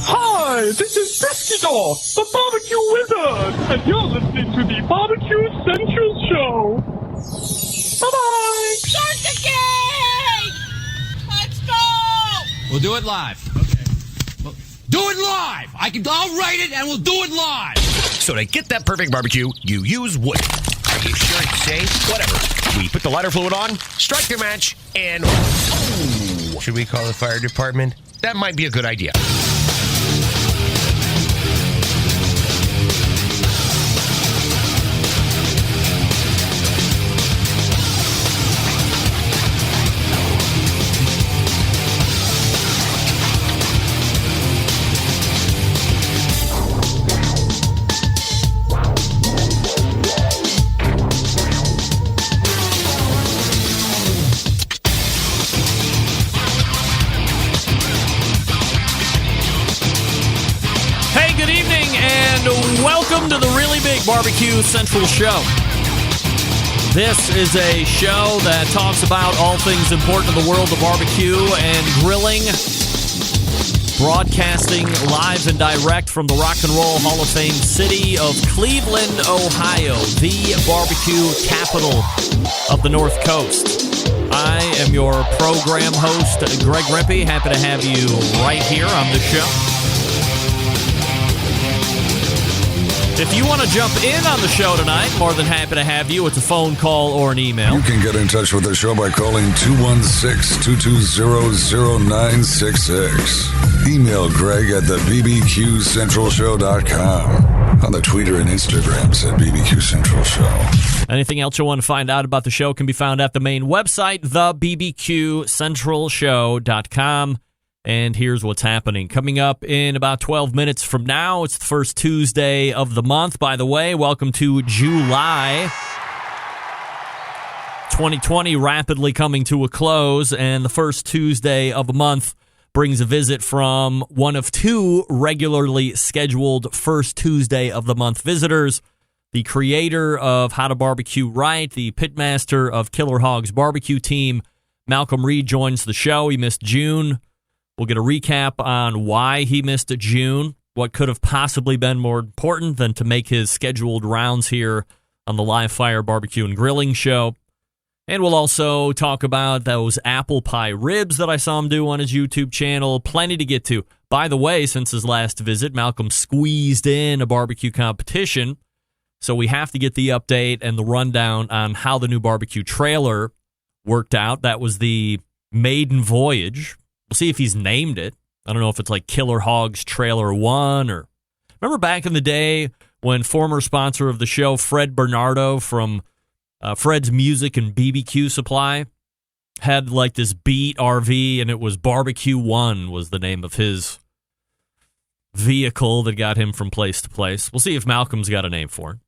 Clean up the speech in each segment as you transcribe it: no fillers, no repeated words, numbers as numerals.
Hi, this is Briskedor, the barbecue wizard, and you're listening to the BBQ Central Show. Bye-bye! Start the game! Let's go! We'll do it live. Okay. Well, do it live! I'll write it and we'll do it live! So to get that perfect barbecue, you use wood. Are you sure it's safe? Whatever. We put the lighter fluid on, strike the match, and... Oh, should we call the fire department? That might be a good idea. Welcome to the really big BBQ Central Show. This is a show that talks about all things important in the world of barbecue and grilling. Broadcasting live and direct from the Rock and Roll Hall of Fame city of Cleveland, Ohio, the barbecue capital of the North Coast. I am your program host, Greg Rempe. Happy to have you right here on the show. If you want to jump in on the show tonight, more than happy to have you. It's a phone call or an email. You can get in touch with the show by calling 216-220-0966. Email Greg at the BBQCentralShow.com. On the Twitter and Instagrams at BBQ Central Show. Anything else you want to find out about the show can be found at the main website, thebbqcentralshow.com. And here's what's happening. Coming up in about 12 minutes from now, it's the first Tuesday of the month. By the way, welcome to July 2020, rapidly coming to a close. And the first Tuesday of the month brings a visit from one of two regularly scheduled first Tuesday of the month visitors. The creator of How to Barbecue Right, the pitmaster of Killer Hogs Barbecue Team, Malcom Reed, joins the show. He missed June. We'll get a recap on why he missed June, what could have possibly been more important than to make his scheduled rounds here on the Live Fire Barbecue and Grilling Show. And we'll also talk about those apple pie ribs that I saw him do on his YouTube channel. Plenty to get to. By the way, since his last visit, Malcom squeezed in a barbecue competition, so we have to get the update and the rundown on how the new barbecue trailer worked out. That was the maiden voyage. We'll see if he's named it. I don't know if it's like Killer Hogs Trailer 1 or... Remember back in the day when former sponsor of the show, Fred Bernardo from Fred's Music and BBQ Supply, had like this beat RV, and it was Barbecue 1 was the name of his vehicle that got him from place to place. We'll see if Malcolm's got a name for it.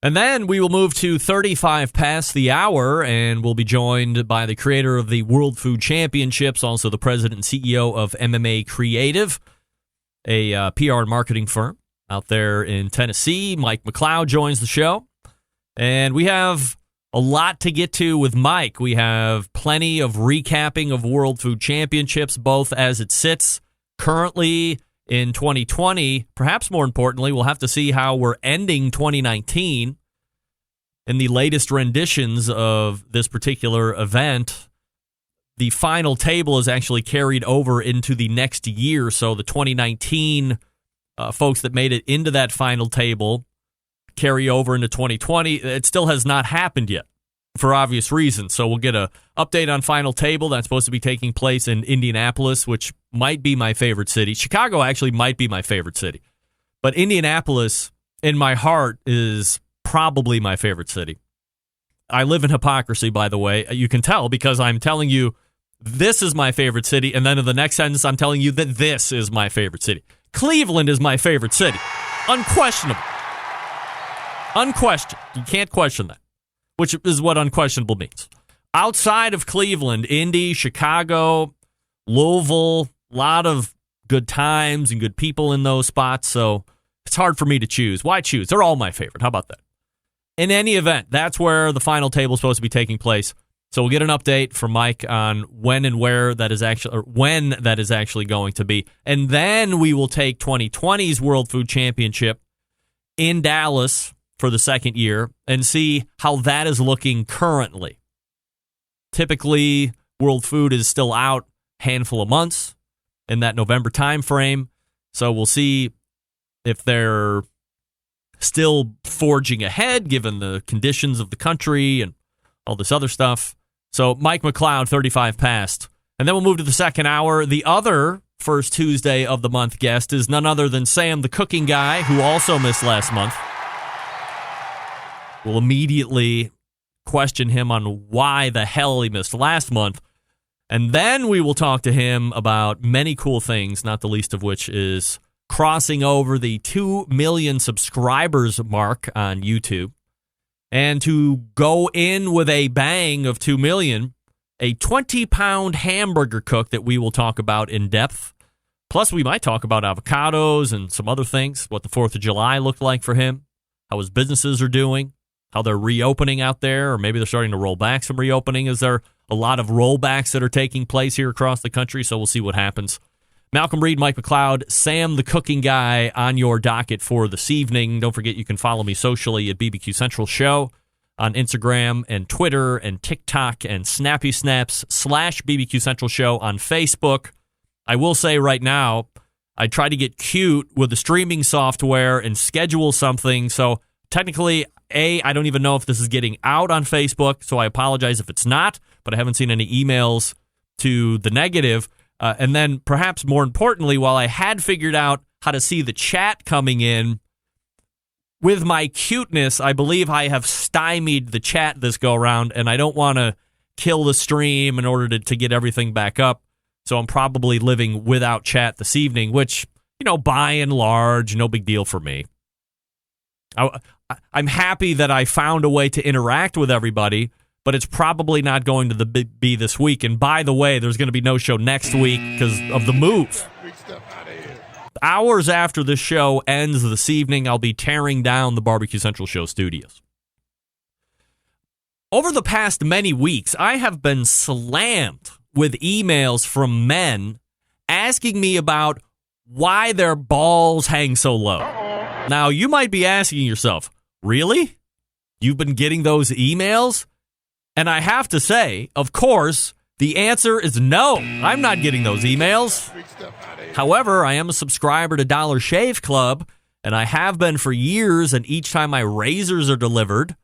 And then we will move to 35 past the hour, and we'll be joined by the creator of the World Food Championships, also the president and CEO of MMA Creative, a PR and marketing firm out there in Tennessee. Mike McCloud joins the show. And we have a lot to get to with Mike. We have plenty of recapping of World Food Championships, both as it sits currently in 2020. Perhaps more importantly, we'll have to see how we're ending 2019. In the latest renditions of this particular event, the final table is actually carried over into the next year. So the 2019 folks that made it into that final table carry over into 2020. It still has not happened yet for obvious reasons. So we'll get an update on final table. That's supposed to be taking place in Indianapolis, which might be my favorite city. Chicago actually might be my favorite city. But Indianapolis, in my heart, is probably my favorite city. I live in hypocrisy, by the way. You can tell because I'm telling you this is my favorite city, and then in the next sentence I'm telling you that this is my favorite city. Cleveland is my favorite city. Unquestionable. Unquestioned. You can't question that, which is what unquestionable means. Outside of Cleveland, Indy, Chicago, Louisville, a lot of good times and good people in those spots, so it's hard for me to choose. Why choose? They're all my favorite. How about that? In any event, that's where the final table is supposed to be taking place. So we'll get an update from Mike on when and where that is actually, or when that is actually going to be. And then we will take 2020's World Food Championship in Dallas for the second year and see how that is looking currently. Typically, World Food is still out a handful of months in that November time frame. So we'll see if they're still forging ahead given the conditions of the country and all this other stuff. So Mike McCloud, 35 past. And then we'll move to the second hour. The other first Tuesday of the month guest is none other than Sam, the cooking guy, who also missed last month. We'll immediately question him on why the hell he missed last month. And then we will talk to him about many cool things, not the least of which is crossing over the 2 million subscribers mark on YouTube. And to go in with a bang of 2 million, a 20-pound hamburger cook that we will talk about in depth. Plus, we might talk about avocados and some other things, what the 4th of July looked like for him, how his businesses are doing, how they're reopening out there, or maybe they're starting to roll back some reopening. Is there a lot of rollbacks that are taking place here across the country? So we'll see what happens. Malcom Reed, Mike McCloud, Sam the cooking guy on your docket for this evening. Don't forget you can follow me socially at BBQ Central Show on Instagram and Twitter and TikTok and Snappy Snaps /BBQ Central Show on Facebook. I will say right now, I try to get cute with the streaming software and schedule something. So technically, I don't even know if this is getting out on Facebook, so I apologize if it's not, but I haven't seen any emails to the negative. And then perhaps more importantly, while I had figured out how to see the chat coming in, with my cuteness, I believe I have stymied the chat this go around, and I don't want to kill the stream in order to get everything back up. So I'm probably living without chat this evening, which, by and large, no big deal for me. I'm happy that I found a way to interact with everybody, but it's probably not going to be this week. And by the way, there's going to be no show next week because of the move. Hours after the show ends this evening, I'll be tearing down the BBQ Central Show studios. Over the past many weeks, I have been slammed with emails from men asking me about why their balls hang so low. Now, you might be asking yourself, really? You've been getting those emails? And I have to say, of course, the answer is no. I'm not getting those emails. However, I am a subscriber to Dollar Shave Club, and I have been for years, and each time my razors are delivered,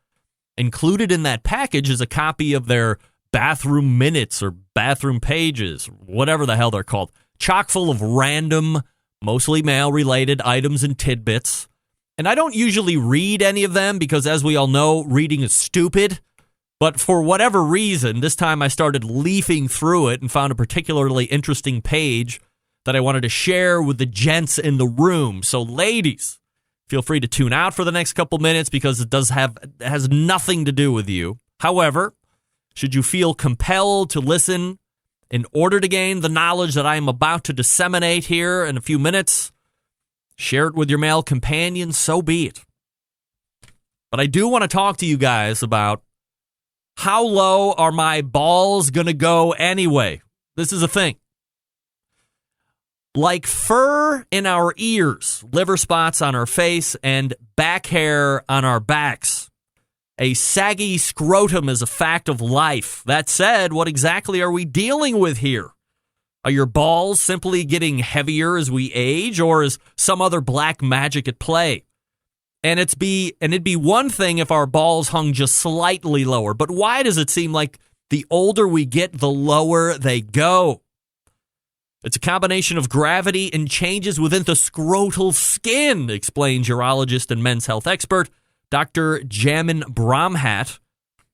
included in that package is a copy of their bathroom minutes or bathroom pages, whatever the hell they're called, chock full of random, mostly male-related items and tidbits. And I don't usually read any of them because, as we all know, reading is stupid. But for whatever reason, this time I started leafing through it and found a particularly interesting page that I wanted to share with the gents in the room. So, ladies, feel free to tune out for the next couple minutes because it has nothing to do with you. However, should you feel compelled to listen in order to gain the knowledge that I am about to disseminate here in a few minutes, share it with your male companion, so be it. But I do want to talk to you guys about how low are my balls going to go anyway? This is a thing. Like fur in our ears, liver spots on our face, and back hair on our backs, a saggy scrotum is a fact of life. That said, what exactly are we dealing with here? Are your balls simply getting heavier as we age, or is some other black magic at play? And it'd be one thing if our balls hung just slightly lower, but why does it seem like the older we get, the lower they go? It's a combination of gravity and changes within the scrotal skin, explains urologist and men's health expert Dr. Jamin Bromhat.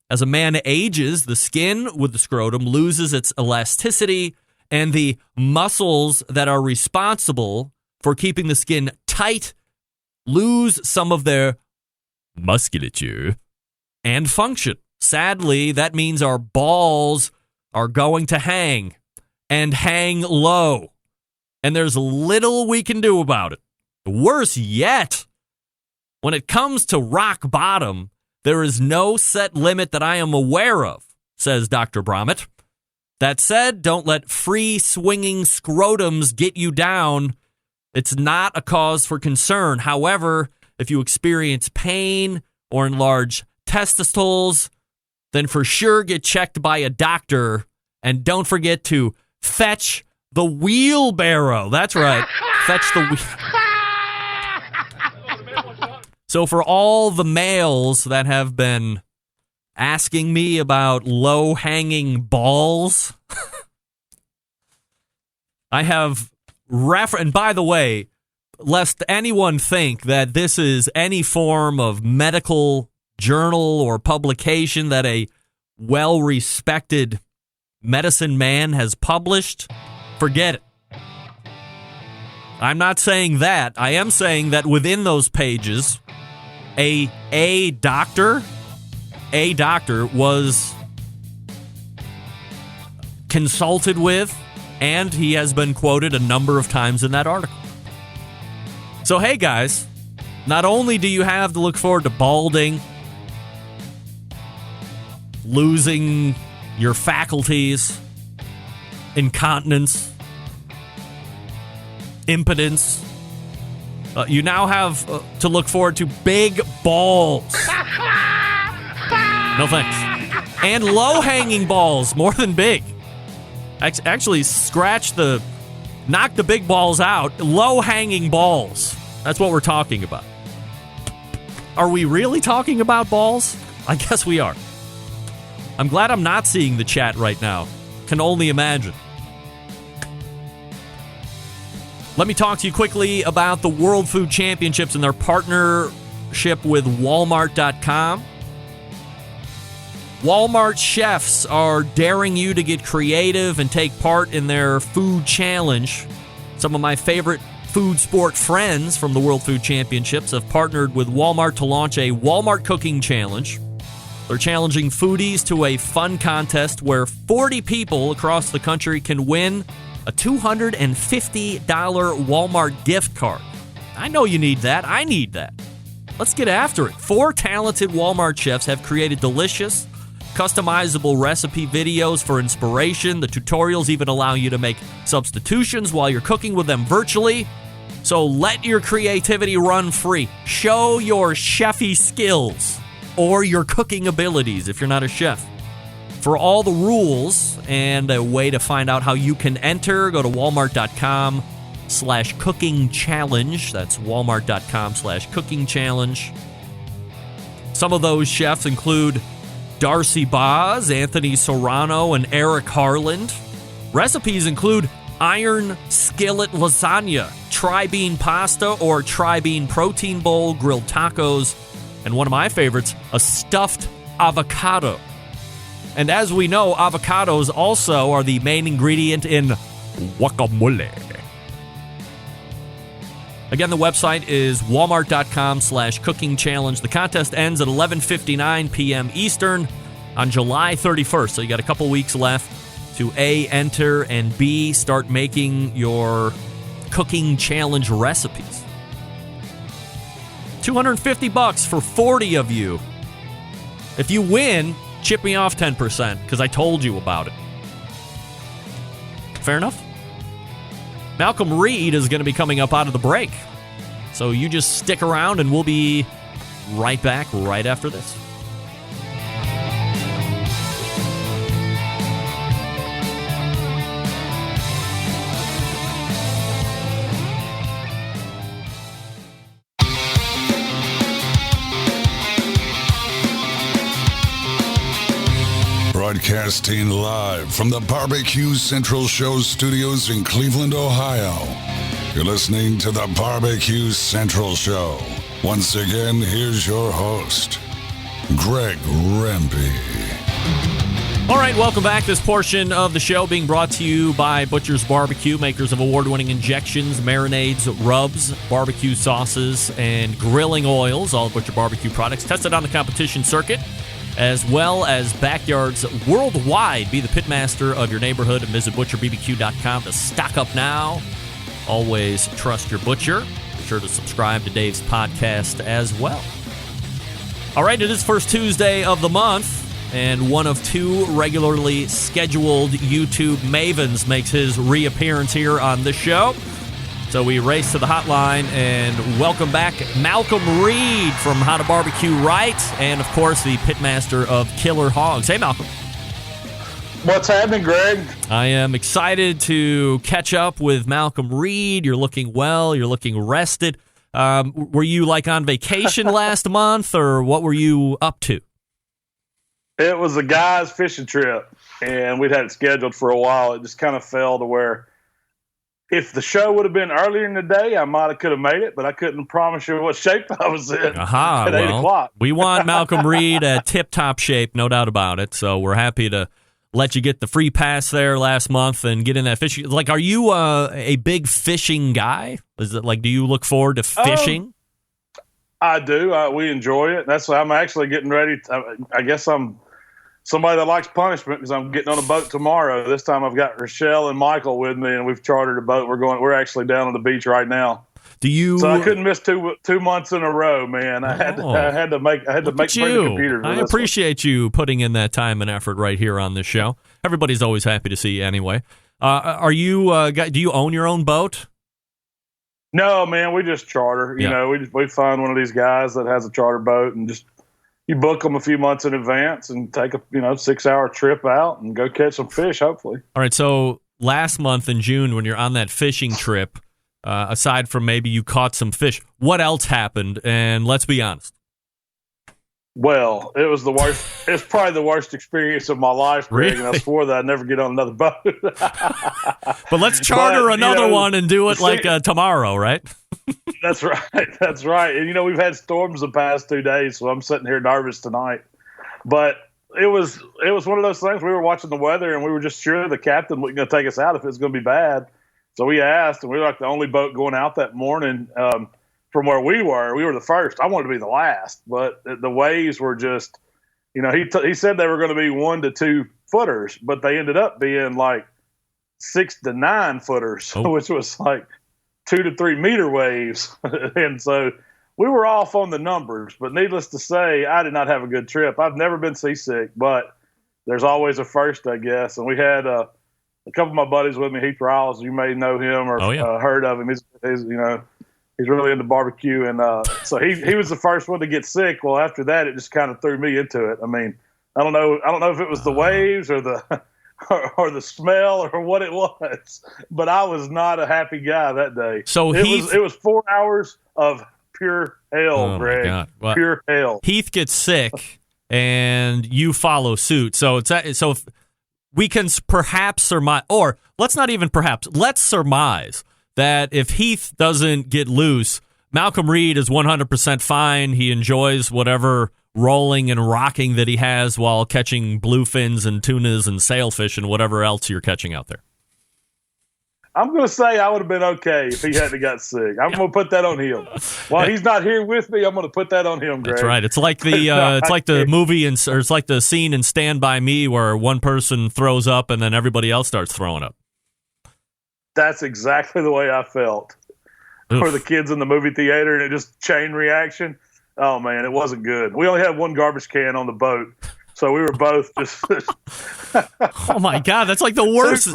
As a man ages, the skin with the scrotum loses its elasticity, and the muscles that are responsible for keeping the skin tight lose some of their musculature and function. Sadly, that means our balls are going to hang and hang low, and there's little we can do about it. Worse yet, when it comes to rock bottom, there is no set limit that I am aware of. says Dr. Bromett. That said, don't let free-swinging scrotums get you down. It's not a cause for concern. However, if you experience pain or enlarged testicles, then for sure get checked by a doctor. And don't forget to fetch the wheelbarrow. That's right. Fetch the So for all the males that have been asking me about low-hanging balls, I have and by the way, lest anyone think that this is any form of medical journal or publication that a well-respected medicine man has published, forget it. I'm not saying that. I am saying that within those pages, a doctor was consulted with, and he has been quoted a number of times in that article. So, hey, guys, not only do you have to look forward to balding, losing your faculties, incontinence, impotence, you now have to look forward to big balls. No thanks. And low-hanging balls, more than big. Actually, knock the big balls out. Low-hanging balls. That's what we're talking about. Are we really talking about balls? I guess we are. I'm glad I'm not seeing the chat right now. Can only imagine. Let me talk to you quickly about the World Food Championships and their partnership with Walmart.com. Walmart chefs are daring you to get creative and take part in their food challenge. Some of my favorite food sport friends from the World Food Championships have partnered with Walmart to launch a Walmart cooking challenge. They're challenging foodies to a fun contest where 40 people across the country can win a $250 Walmart gift card. I know you need that. I need that. Let's get after it. 4 talented Walmart chefs have created delicious, customizable recipe videos for inspiration. The tutorials even allow you to make substitutions while you're cooking with them virtually. So let your creativity run free. Show your chefy skills or your cooking abilities if you're not a chef. For all the rules and a way to find out how you can enter, go to walmart.com/cooking challenge. That's walmart.com/cooking challenge. Some of those chefs include Darcy Boz, Anthony Serrano, and Eric Harland. Recipes include iron skillet lasagna, tri-bean pasta or tri-bean protein bowl, grilled tacos, and one of my favorites, a stuffed avocado. And as we know, avocados also are the main ingredient in guacamole. Again, the website is walmart.com/cooking challenge. The contest ends at 11:59 p.m. Eastern on July 31st. So you got a couple weeks left to A, enter, and B, start making your cooking challenge recipes. $250 for 40 of you. If you win, chip me off 10% because I told you about it. Fair enough? Malcom Reed is going to be coming up out of the break. So you just stick around and we'll be right back right after this. Broadcasting live from the BBQ Central Show studios in Cleveland, Ohio. You're listening to the BBQ Central Show. Once again, here's your host, Greg Rempe. All right, welcome back. This portion of the show being brought to you by Butcher's Barbecue, makers of award-winning injections, marinades, rubs, barbecue sauces, and grilling oils. All Butcher Barbecue products tested on the competition circuit, as well as backyards worldwide. Be the pitmaster of your neighborhood and visit butcherbbq.com to stock up now. Always trust your butcher. Be sure to subscribe to Dave's podcast as well. All right, it is first Tuesday of the month. and one of two regularly scheduled YouTube mavens makes his reappearance here on the show. So we race to the hotline and welcome back Malcom Reed from How to Barbecue Right, and of course the pitmaster of Killer Hogs. Hey, Malcom. What's happening, Greg? I am excited to catch up with Malcom Reed. You're looking well. You're looking rested. Were you like on vacation last month, or what were you up to? It was a guy's fishing trip, and we'd had it scheduled for a while. It just kind of fell to where if the show would have been earlier in the day, I might have could have made it, but I couldn't promise you what shape I was in at 8 o'clock. We want Malcom Reed at tip-top shape, no doubt about it. So we're happy to let you get the free pass there last month and get in that fishing. Like, are you a big fishing guy? Is it like, do you look forward to fishing? I do. We enjoy it. That's why I'm actually getting ready. I guess I'm somebody that likes punishment because I'm getting on a boat tomorrow. This time I've got Rochelle and Michael with me, and we've chartered a boat. We're actually down on the beach right now. So I couldn't miss 2 months in a row, man. I had to make bring the computer. I appreciate you putting in that time and effort right here on this show. Everybody's always happy to see you anyway. Are you? Do you own your own boat? No, man. We just charter. You know, we find one of these guys that has a charter boat and just. You book them a few months in advance and take a 6-hour trip out and go catch some fish, hopefully. All right, so last month in June when you're on that fishing trip, aside from maybe you caught some fish, what else happened? And let's be honest. Well, it was the worst. It's probably the worst experience of my life, Greg, really? And I swore that I'd never get on another boat. But let's charter another one and do it like tomorrow, right? That's right. That's right. And, we've had storms the past 2 days, so I'm sitting here nervous tonight. But it was one of those things. We were watching the weather, and we were just sure the captain wasn't going to take us out if it was going to be bad. So we asked, and we were like the only boat going out that morning from where we were. We were the first. I wanted to be the last, but the waves were just, he said they were going to be 1 to 2 footers, but they ended up being like 6 to 9 footers, which was like 2 to 3 meter waves. And so we were off on the numbers, but needless to say, I did not have a good trip. I've never been seasick, but there's always a first, I guess. And we had a couple of my buddies with me, Heath Riles. You may know him or heard of him. He's really into barbecue. And so he was the first one to get sick. Well, after that, it just kind of threw me into it. I mean, I don't know if it was the waves or the smell or what it was, but I was not a happy guy that day. So it was 4 hours of pure hell, Greg. Well, pure hell. Heath gets sick, and you follow suit. So if we can perhaps surmise, or let's surmise that if Heath doesn't get loose, Malcom Reed is 100% fine. He enjoys whatever rolling and rocking that he has while catching bluefins and tunas and sailfish and whatever else you're catching out there. I'm going to say I would have been okay if he hadn't got sick. I'm going to put that on him. While he's not here with me, I'm going to put that on him, Greg. That's right. It's like the movie, or it's like the scene in Stand By Me where one person throws up and then everybody else starts throwing up. That's exactly the way I felt. Oof. For the kids in the movie theater, and it just chain reaction. Oh, man, it wasn't good. We only had one garbage can on the boat, so we were both just... Oh, my God, that's like the worst.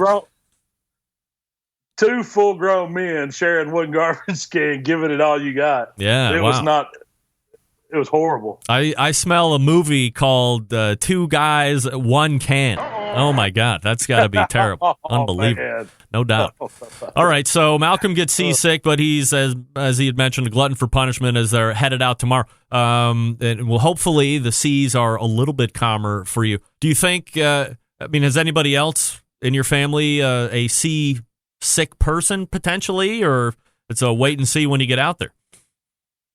Two full-grown men sharing one garbage can, giving it all you got. Yeah, it was not... It was horrible. I smell a movie called Two Guys, One Can. Oh, my God. That's got to be terrible. Unbelievable. Man. No doubt. All right, so Malcom gets seasick, but he's, as he had mentioned, a glutton for punishment as they're headed out tomorrow. And well, hopefully the seas are a little bit calmer for you. Do you think, has anybody else in your family a sea-sick person potentially, or it's a wait and see when you get out there?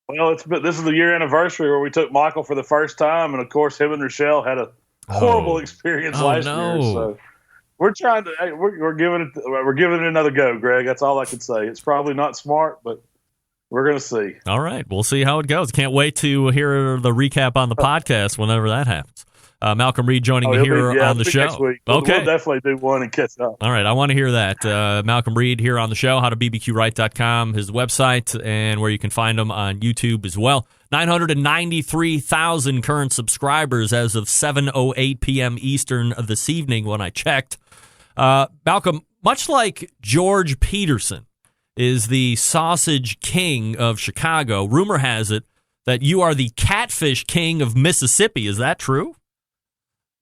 Well, this is the year anniversary where we took Michael for the first time, and of course, him and Rochelle had a horrible experience last year. So we're trying to we're giving it another go, Greg. That's all I can say. It's probably not smart, but we're going to see. All right, we'll see how it goes. Can't wait to hear the recap on the podcast whenever that happens. Malcom Reed joining me here on the show. Next week. Okay. We'll definitely do one and catch up. All right, I want to hear that. Malcom Reed here on the show, howtobbqright.com, his website, and where you can find him on YouTube as well. 993,000 current subscribers as of 7:08 p.m. Eastern this evening when I checked. Malcom, much like George Peterson is the sausage king of Chicago, rumor has it that you are the catfish king of Mississippi. Is that true?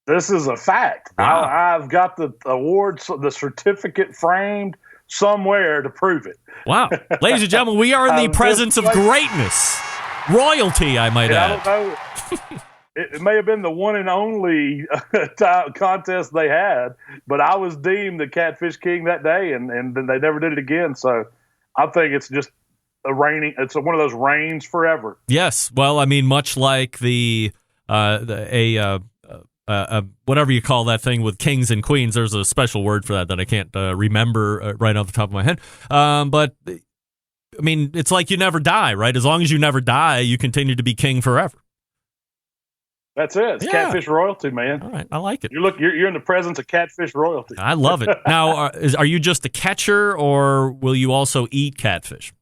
This is a fact. Wow. I've got the award, the certificate framed somewhere to prove it. Wow. Ladies and gentlemen, we are in the presence of greatness. Royalty, I might add. I don't know. It may have been the one and only contest they had, but I was deemed the Catfish King that day, and then they never did it again. So I think it's just it's one of those reigns forever. Yes. Well, I mean, much like whatever you call that thing with kings and queens, there's a special word for that I can't remember right off the top of my head. But I mean, it's like you never die, right? As long as you never die, you continue to be king forever. That's it. It's catfish royalty, man. All right, I like it. You're in the presence of catfish royalty. I love it. Now, are you just a catcher, or will you also eat catfish?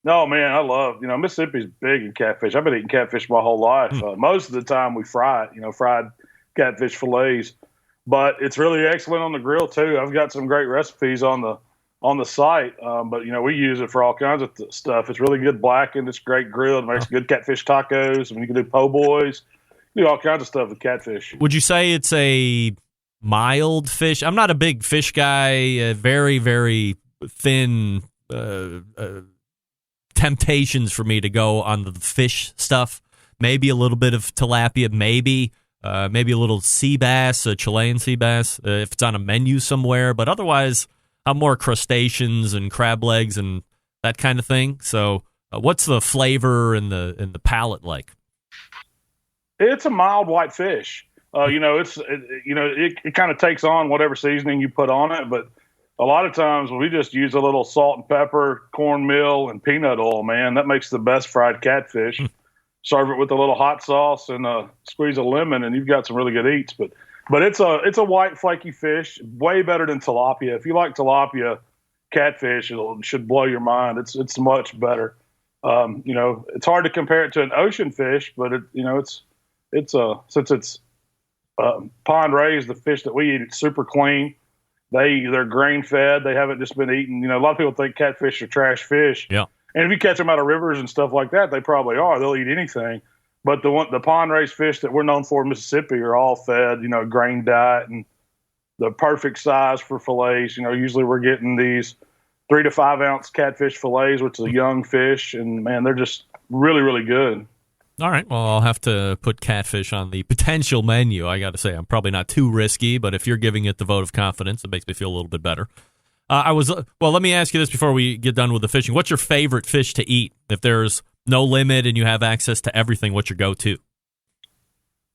No, man, I love, Mississippi's big in catfish. I've been eating catfish my whole life. Most of the time we fry it, fried catfish fillets. But it's really excellent on the grill, too. I've got some great recipes on the site. But, we use it for all kinds of stuff. It's really good blackened. It's great grilled. It makes good catfish tacos. I mean, you can do po' boys. You do all kinds of stuff with catfish. Would you say it's a mild fish? I'm not a big fish guy. Very, very thin temptations for me to go on the fish stuff. Maybe a little bit of tilapia, maybe a little sea bass, Chilean sea bass, if it's on a menu somewhere. But otherwise, I'm more crustaceans and crab legs and that kind of thing. So, what's the flavor and the palate like? It's a mild white fish. It kind of takes on whatever seasoning you put on it, but a lot of times we just use a little salt and pepper, cornmeal, and peanut oil, man. That makes the best fried catfish. Serve it with a little hot sauce and squeeze a lemon, and you've got some really good eats. But it's a white flaky fish, way better than tilapia. If you like tilapia, catfish should blow your mind. It's much better. It's hard to compare it to an ocean fish, but since it's pond raised, the fish that we eat, it's super clean. They're grain fed. They haven't just been eaten. A lot of people think catfish are trash fish. Yeah. And if you catch them out of rivers and stuff like that, they probably are. They'll eat anything. But the pond raised fish that we're known for in Mississippi are all fed, grain diet and the perfect size for fillets. Usually we're getting these 3 to 5 ounce catfish fillets, which is a young fish, and man, they're just really, really good. All right. Well, I'll have to put catfish on the potential menu. I got to say, I'm probably not too risky, but if you're giving it the vote of confidence, it makes me feel a little bit better. Let me ask you this before we get done with the fishing. What's your favorite fish to eat? If there's no limit and you have access to everything, what's your go-to?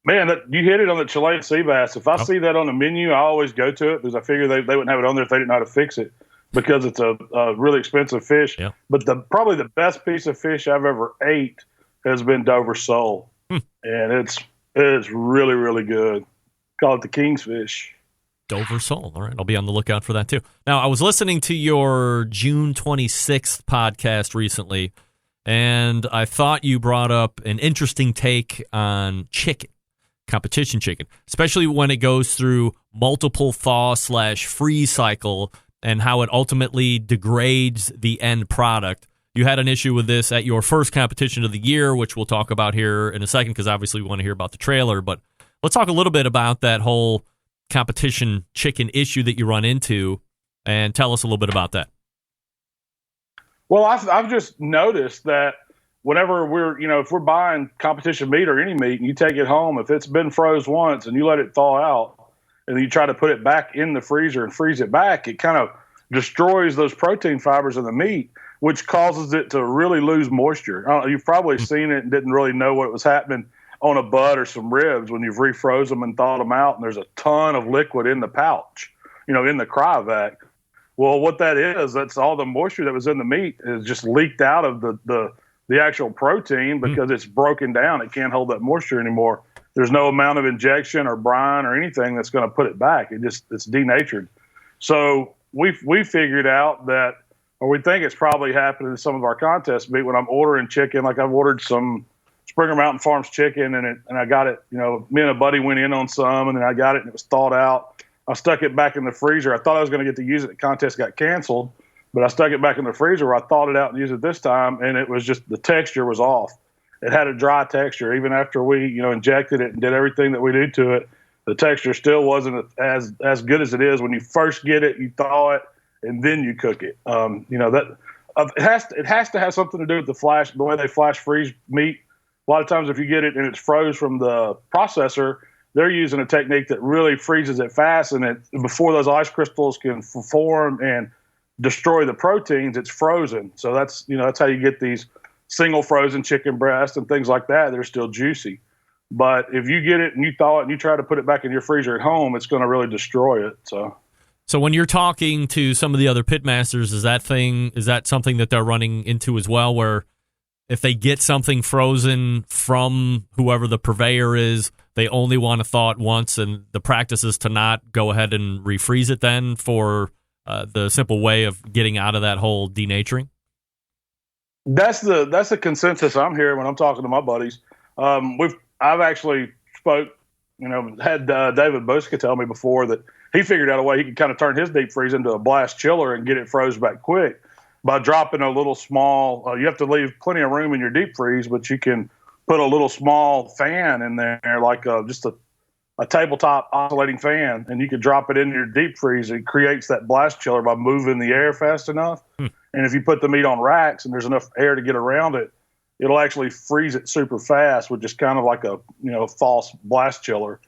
Man, you hit it on the Chilean sea bass. If I see that on the menu, I always go to it because I figure they wouldn't have it on there if they didn't know how to fix it because it's a really expensive fish. Yeah. But probably the best piece of fish I've ever ate has been Dover sole. And it's really, really good. Call it the king's fish. Dover sole. All right. I'll be on the lookout for that, too. Now, I was listening to your June 26th podcast recently, and I thought you brought up an interesting take on chicken, competition chicken, especially when it goes through multiple thaw/freeze cycle and how it ultimately degrades the end product. You had an issue with this at your first competition of the year, which we'll talk about here in a second because obviously we want to hear about the trailer. But let's talk a little bit about that whole competition chicken issue that you run into and tell us a little bit about that. Well, I've just noticed that whenever if we're buying competition meat or any meat and you take it home, if it's been froze once and you let it thaw out and you try to put it back in the freezer and freeze it back, it kind of destroys those protein fibers in the meat, which causes it to really lose moisture. You've probably seen it and didn't really know what was happening on a butt or some ribs when you've refroze them and thawed them out, and there's a ton of liquid in the pouch, in the cryovac. Well, what that is, that's all the moisture that was in the meat is just leaked out of the actual protein because it's broken down. It can't hold that moisture anymore. there's no amount of injection or brine or anything that's going to put it back. It's denatured. So we figured out that, or we think it's probably happened in some of our contest meat when I'm ordering chicken. Like I've ordered some Springer Mountain Farms chicken, and I got it. Me and a buddy went in on some, and then I got it, and it was thawed out. I stuck it back in the freezer. I thought I was going to get to use it. The contest got canceled, but I stuck it back in the freezer where I thawed it out and used it this time, and it was just the texture was off. It had a dry texture. Even after we, injected it and did everything that we did to it, the texture still wasn't as good as it is when you first get it, you thaw it, and then you cook it. It has to have something to do with the way they flash freeze meat. A lot of times if you get it and it's froze from the processor, they're using a technique that really freezes it fast, and before those ice crystals can form and destroy the proteins, it's frozen. So that's how you get these single frozen chicken breasts and things like that. They're still juicy. But if you get it and you thaw it and you try to put it back in your freezer at home, it's going to really destroy it. So when you're talking to some of the other pitmasters, is that something that they're running into as well, where if they get something frozen from whoever the purveyor is, they only want to thaw it once, and the practice is to not go ahead and refreeze it then for the simple way of getting out of that whole denaturing? That's the consensus I'm hearing when I'm talking to my buddies. I've actually had David Boska tell me before that he figured out a way he could kind of turn his deep freeze into a blast chiller and get it froze back quick by dropping a little small. You have to leave plenty of room in your deep freeze, but you can put a little small fan in there, like just a tabletop oscillating fan, and you could drop it in your deep freeze. It creates that blast chiller by moving the air fast enough. And if you put the meat on racks and there's enough air to get around it, it'll actually freeze it super fast, which is kind of like a false blast chiller.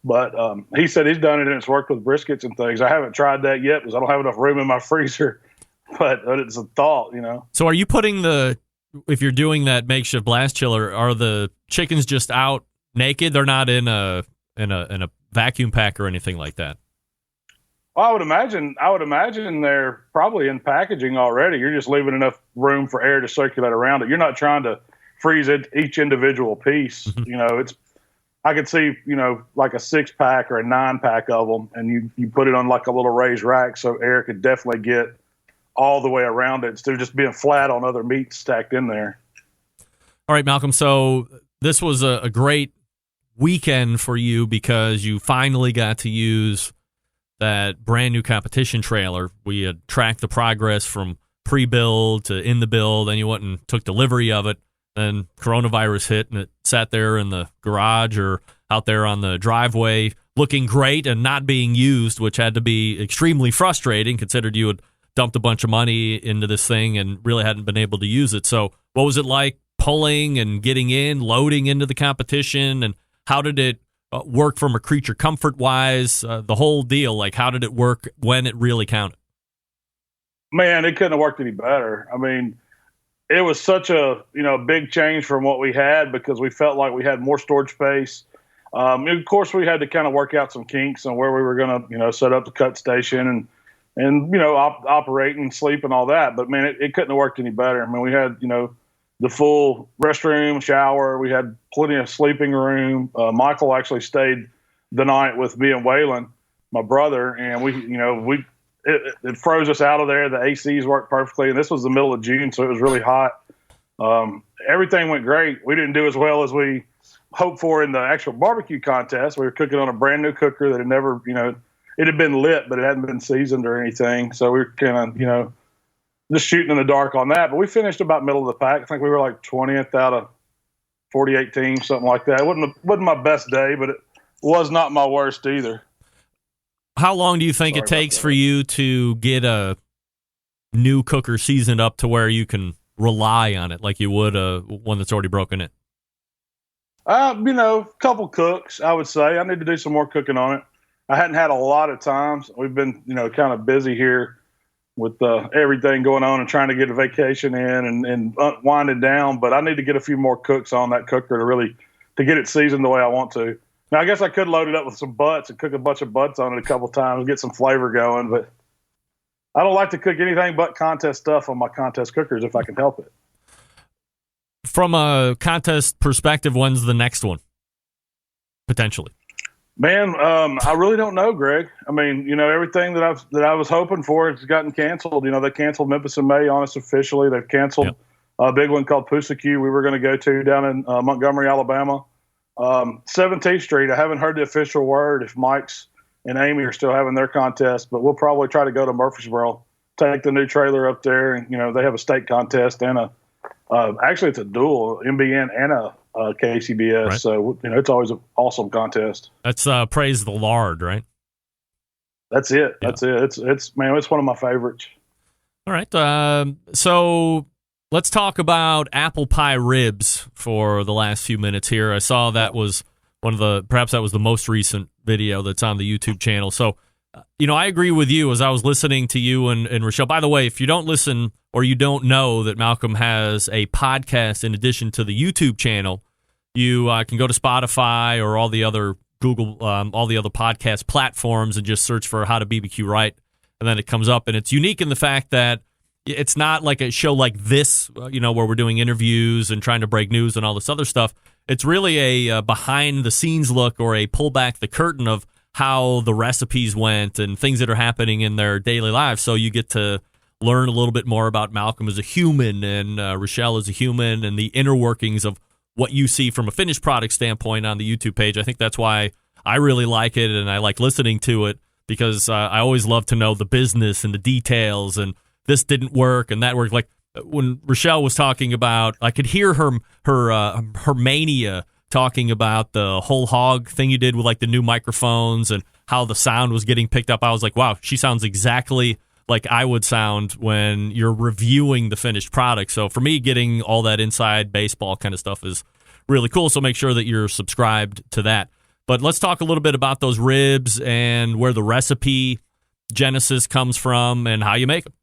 But he said he's done it and it's worked with briskets and things. I haven't tried that yet because I don't have enough room in my freezer. But it's a thought, So are you putting if you're doing that makeshift blast chiller, are the chickens just out naked? They're not in a vacuum pack or anything like that? Well, I would imagine they're probably in packaging already. You're just leaving enough room for air to circulate around it. You're not trying to freeze each individual piece. I could see, like a 6-pack or a 9-pack of them, and you put it on like a little raised rack so air could definitely get all the way around it instead of just being flat on other meat stacked in there. All right, Malcolm. So this was a great weekend for you because you finally got to use that brand new competition trailer. We had tracked the progress from pre-build to in the build, and you went and took delivery of it. Then coronavirus hit, and it sat there in the garage or out there on the driveway looking great and not being used, which had to be extremely frustrating considered you had dumped a bunch of money into this thing and really hadn't been able to use it. So what was it like pulling and getting in, loading into the competition, and how did it work from a creature comfort-wise, the whole deal? Like, how did it work when it really counted? Man, it couldn't have worked any better. I mean, it was such a big change from what we had because we felt like we had more storage space. Of course, we had to kind of work out some kinks on where we were going to set up the cut station and operate and sleep and all that. But man, it couldn't have worked any better. I mean, we had the full restroom, shower. We had plenty of sleeping room. Michael actually stayed the night with me and Waylon, my brother, and it froze us out of there. The ACs worked perfectly, and this was the middle of June, so it was really hot. Everything went great. We didn't do as well as we hoped for in the actual barbecue contest. We were cooking on a brand new cooker that had never, it had been lit, but it hadn't been seasoned or anything. So we were kind of, just shooting in the dark on that. But we finished about middle of the pack. I think we were like 20th out of 48 teams, something like that. It wasn't my best day, but it was not my worst either. How long do you think it takes for you to get a new cooker seasoned up to where you can rely on it like you would one that's already broken in? A couple cooks, I would say. I need to do some more cooking on it. I hadn't had a lot of times. We've been, kind of busy here with everything going on and trying to get a vacation in and winding down. But I need to get a few more cooks on that cooker to get it seasoned the way I want to. Now, I guess I could load it up with some butts and cook a bunch of butts on it a couple times, get some flavor going. But I don't like to cook anything but contest stuff on my contest cookers if I can help it. From a contest perspective, when's the next one? potentially? Man, I really don't know, Greg. I mean, everything that I was hoping for has gotten canceled. They canceled Memphis in May on us officially. They've canceled a big one called BBQ we were going to go to down in Montgomery, Alabama. 17th Street, I haven't heard the official word if Mike's and Amy are still having their contest, but we'll probably try to go to Murfreesboro, take the new trailer up there, and they have a state contest and actually it's a dual MBN and a KCBS, right. So it's always an awesome contest. That's praise the Lord, right? That's it. Yeah. That's it. It's one of my favorites. All right, so let's talk about apple pie ribs for the last few minutes here. I saw that was perhaps that was the most recent video that's on the YouTube channel. So, I agree with you as I was listening to you and Rochelle. By the way, if you don't listen or you don't know that Malcom has a podcast in addition to the YouTube channel, you can go to Spotify or all the other Google, all the other podcast platforms and just search for How to BBQ Right. And then it comes up. And it's unique in the fact that it's not like a show like this, where we're doing interviews and trying to break news and all this other stuff. It's really a behind-the-scenes look or a pull back the curtain of how the recipes went and things that are happening in their daily lives. So you get to learn a little bit more about Malcom as a human and Rochelle as a human and the inner workings of what you see from a finished product standpoint on the YouTube page. I think that's why I really like it and I like listening to it because I always love to know the business and the details and this didn't work and that worked. Like when Rochelle was talking about, I could hear her mania talking about the whole hog thing you did with like the new microphones and how the sound was getting picked up. I was like, wow, she sounds exactly like I would sound when you're reviewing the finished product. So for me, getting all that inside baseball kind of stuff is really cool. So make sure that you're subscribed to that. But let's talk a little bit about those ribs and where the recipe genesis comes from and how you make them.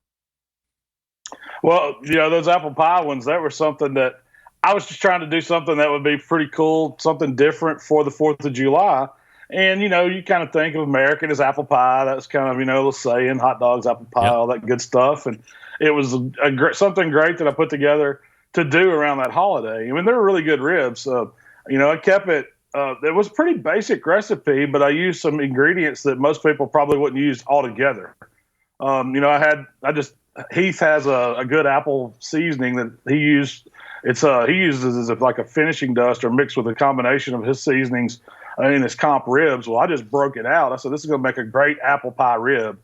Well, those apple pie ones, that were something that I was just trying to do something that would be pretty cool, something different for the 4th of July. And, you kind of think of American as apple pie. That's kind of, the saying, hot dogs, apple pie, all that good stuff. And it was something great that I put together to do around that holiday. I mean, they were really good ribs. I kept it. It was a pretty basic recipe, but I used some ingredients that most people probably wouldn't use altogether. Heath has a good apple seasoning that he used. He uses as like a finishing dust or mixed with a combination of his seasonings in his comp ribs. Well, I just broke it out. I said, this is going to make a great apple pie rib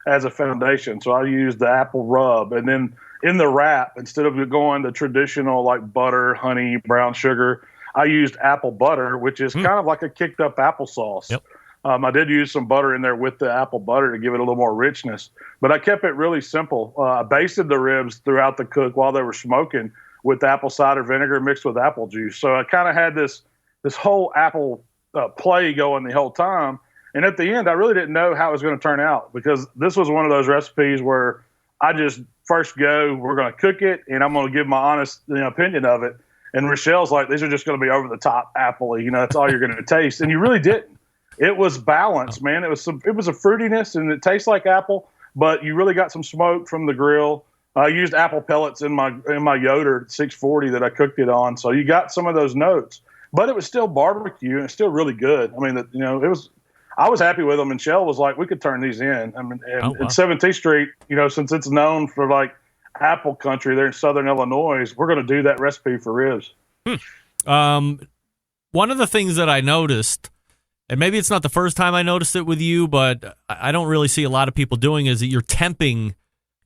as a foundation. So I used the apple rub. And then in the wrap, instead of going the traditional like butter, honey, brown sugar, I used apple butter, which is kind of like a kicked up applesauce. Yep. I did use some butter in there with the apple butter to give it a little more richness. But I kept it really simple. I basted the ribs throughout the cook while they were smoking with apple cider vinegar mixed with apple juice. So I kind of had this whole apple play going the whole time. And at the end, I really didn't know how it was going to turn out because this was one of those recipes where I just first go, we're going to cook it, and I'm going to give my honest opinion of it. And Rochelle's like, these are just going to be over the top apple-y. That's all you're going to taste. And you really didn't. It was balanced, man. It was a fruitiness, and it tastes like apple, but you really got some smoke from the grill. I used apple pellets in my Yoder 640 that I cooked it on, so you got some of those notes. But it was still barbecue, and it's still really good. I mean, it was. I was happy with them, and Shell was like, "We could turn these in." I mean, and 17th Street, since it's known for like apple country there in Southern Illinois, we're going to do that recipe for ribs. One of the things that I noticed, and maybe it's not the first time I noticed it with you, but I don't really see a lot of people doing, is that you're temping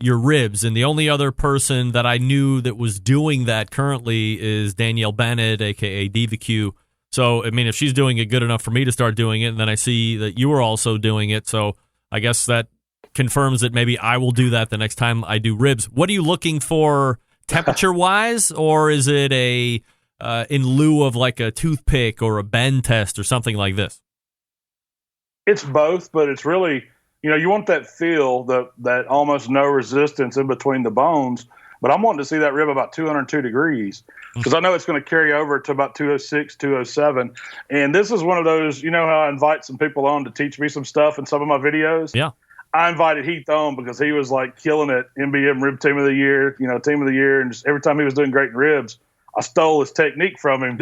your ribs. And the only other person that I knew that was doing that currently is Danielle Bennett, a.k.a. BBQ. So, I mean, if she's doing it good enough for me to start doing it, and then I see that you are also doing it, so I guess that confirms that maybe I will do that the next time I do ribs. What are you looking for temperature-wise, or is it in lieu of like a toothpick or a bend test or something like this? It's both, but it's really, you want that feel, that almost no resistance in between the bones. But I'm wanting to see that rib about 202 degrees because I know it's going to carry over to about 206, 207. And this is one of those, how I invite some people on to teach me some stuff in some of my videos? Yeah. I invited Heath on because he was like killing it, NBM Rib Team of the Year, Team of the Year. And just every time he was doing great in ribs, I stole his technique from him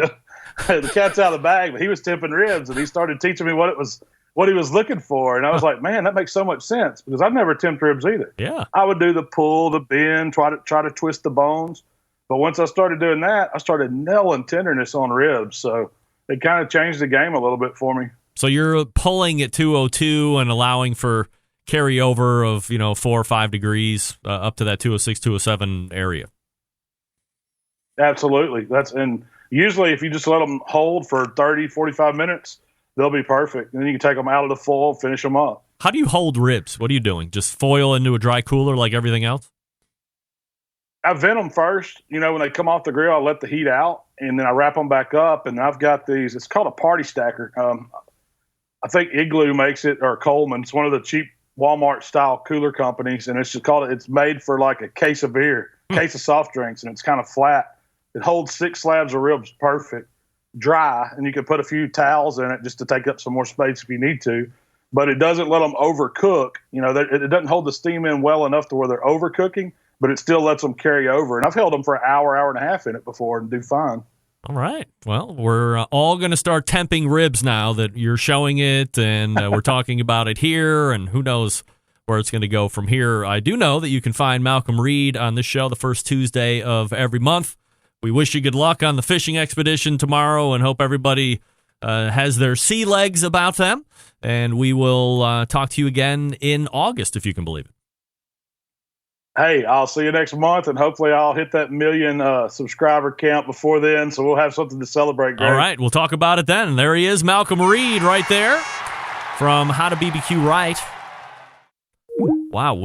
the cat's out of the bag, but he was temping ribs, and he started teaching me what he was looking for. And I was like, man, that makes so much sense because I've never temped ribs either. Yeah. I would do the pull, the bend, try to twist the bones. But once I started doing that, I started nailing tenderness on ribs. So it kind of changed the game a little bit for me. So you're pulling at 202 and allowing for carryover of 4 or 5 degrees up to that 206, 207 area. Absolutely. And usually if you just let them hold for 30, 45 minutes, they'll be perfect. And then you can take them out of the foil, finish them up. How do you hold ribs? What are you doing? Just foil into a dry cooler like everything else? I vent them first. When they come off the grill, I let the heat out, and then I wrap them back up. And I've got these. It's called a party stacker. I think Igloo makes it, or Coleman. It's one of the cheap Walmart-style cooler companies, and it's made for like a case of beer, case of soft drinks, and it's kind of flat. It holds 6 slabs of ribs perfect, dry, and you can put a few towels in it just to take up some more space if you need to. But it doesn't let them overcook. It doesn't hold the steam in well enough to where they're overcooking, but it still lets them carry over. And I've held them for an hour, hour and a half in it before and do fine. All right. Well, we're all going to start temping ribs now that you're showing it, and we're talking about it here, and who knows where it's going to go from here. I do know that you can find Malcom Reed on this show the first Tuesday of every month. We wish you good luck on the fishing expedition tomorrow and hope everybody has their sea legs about them. And we will talk to you again in August, if you can believe it. Hey, I'll see you next month, and hopefully I'll hit that 1 million subscriber count before then, so we'll have something to celebrate, Greg. All right, we'll talk about it then. There he is, Malcom Reed, right there from How to BBQ Right. Wow,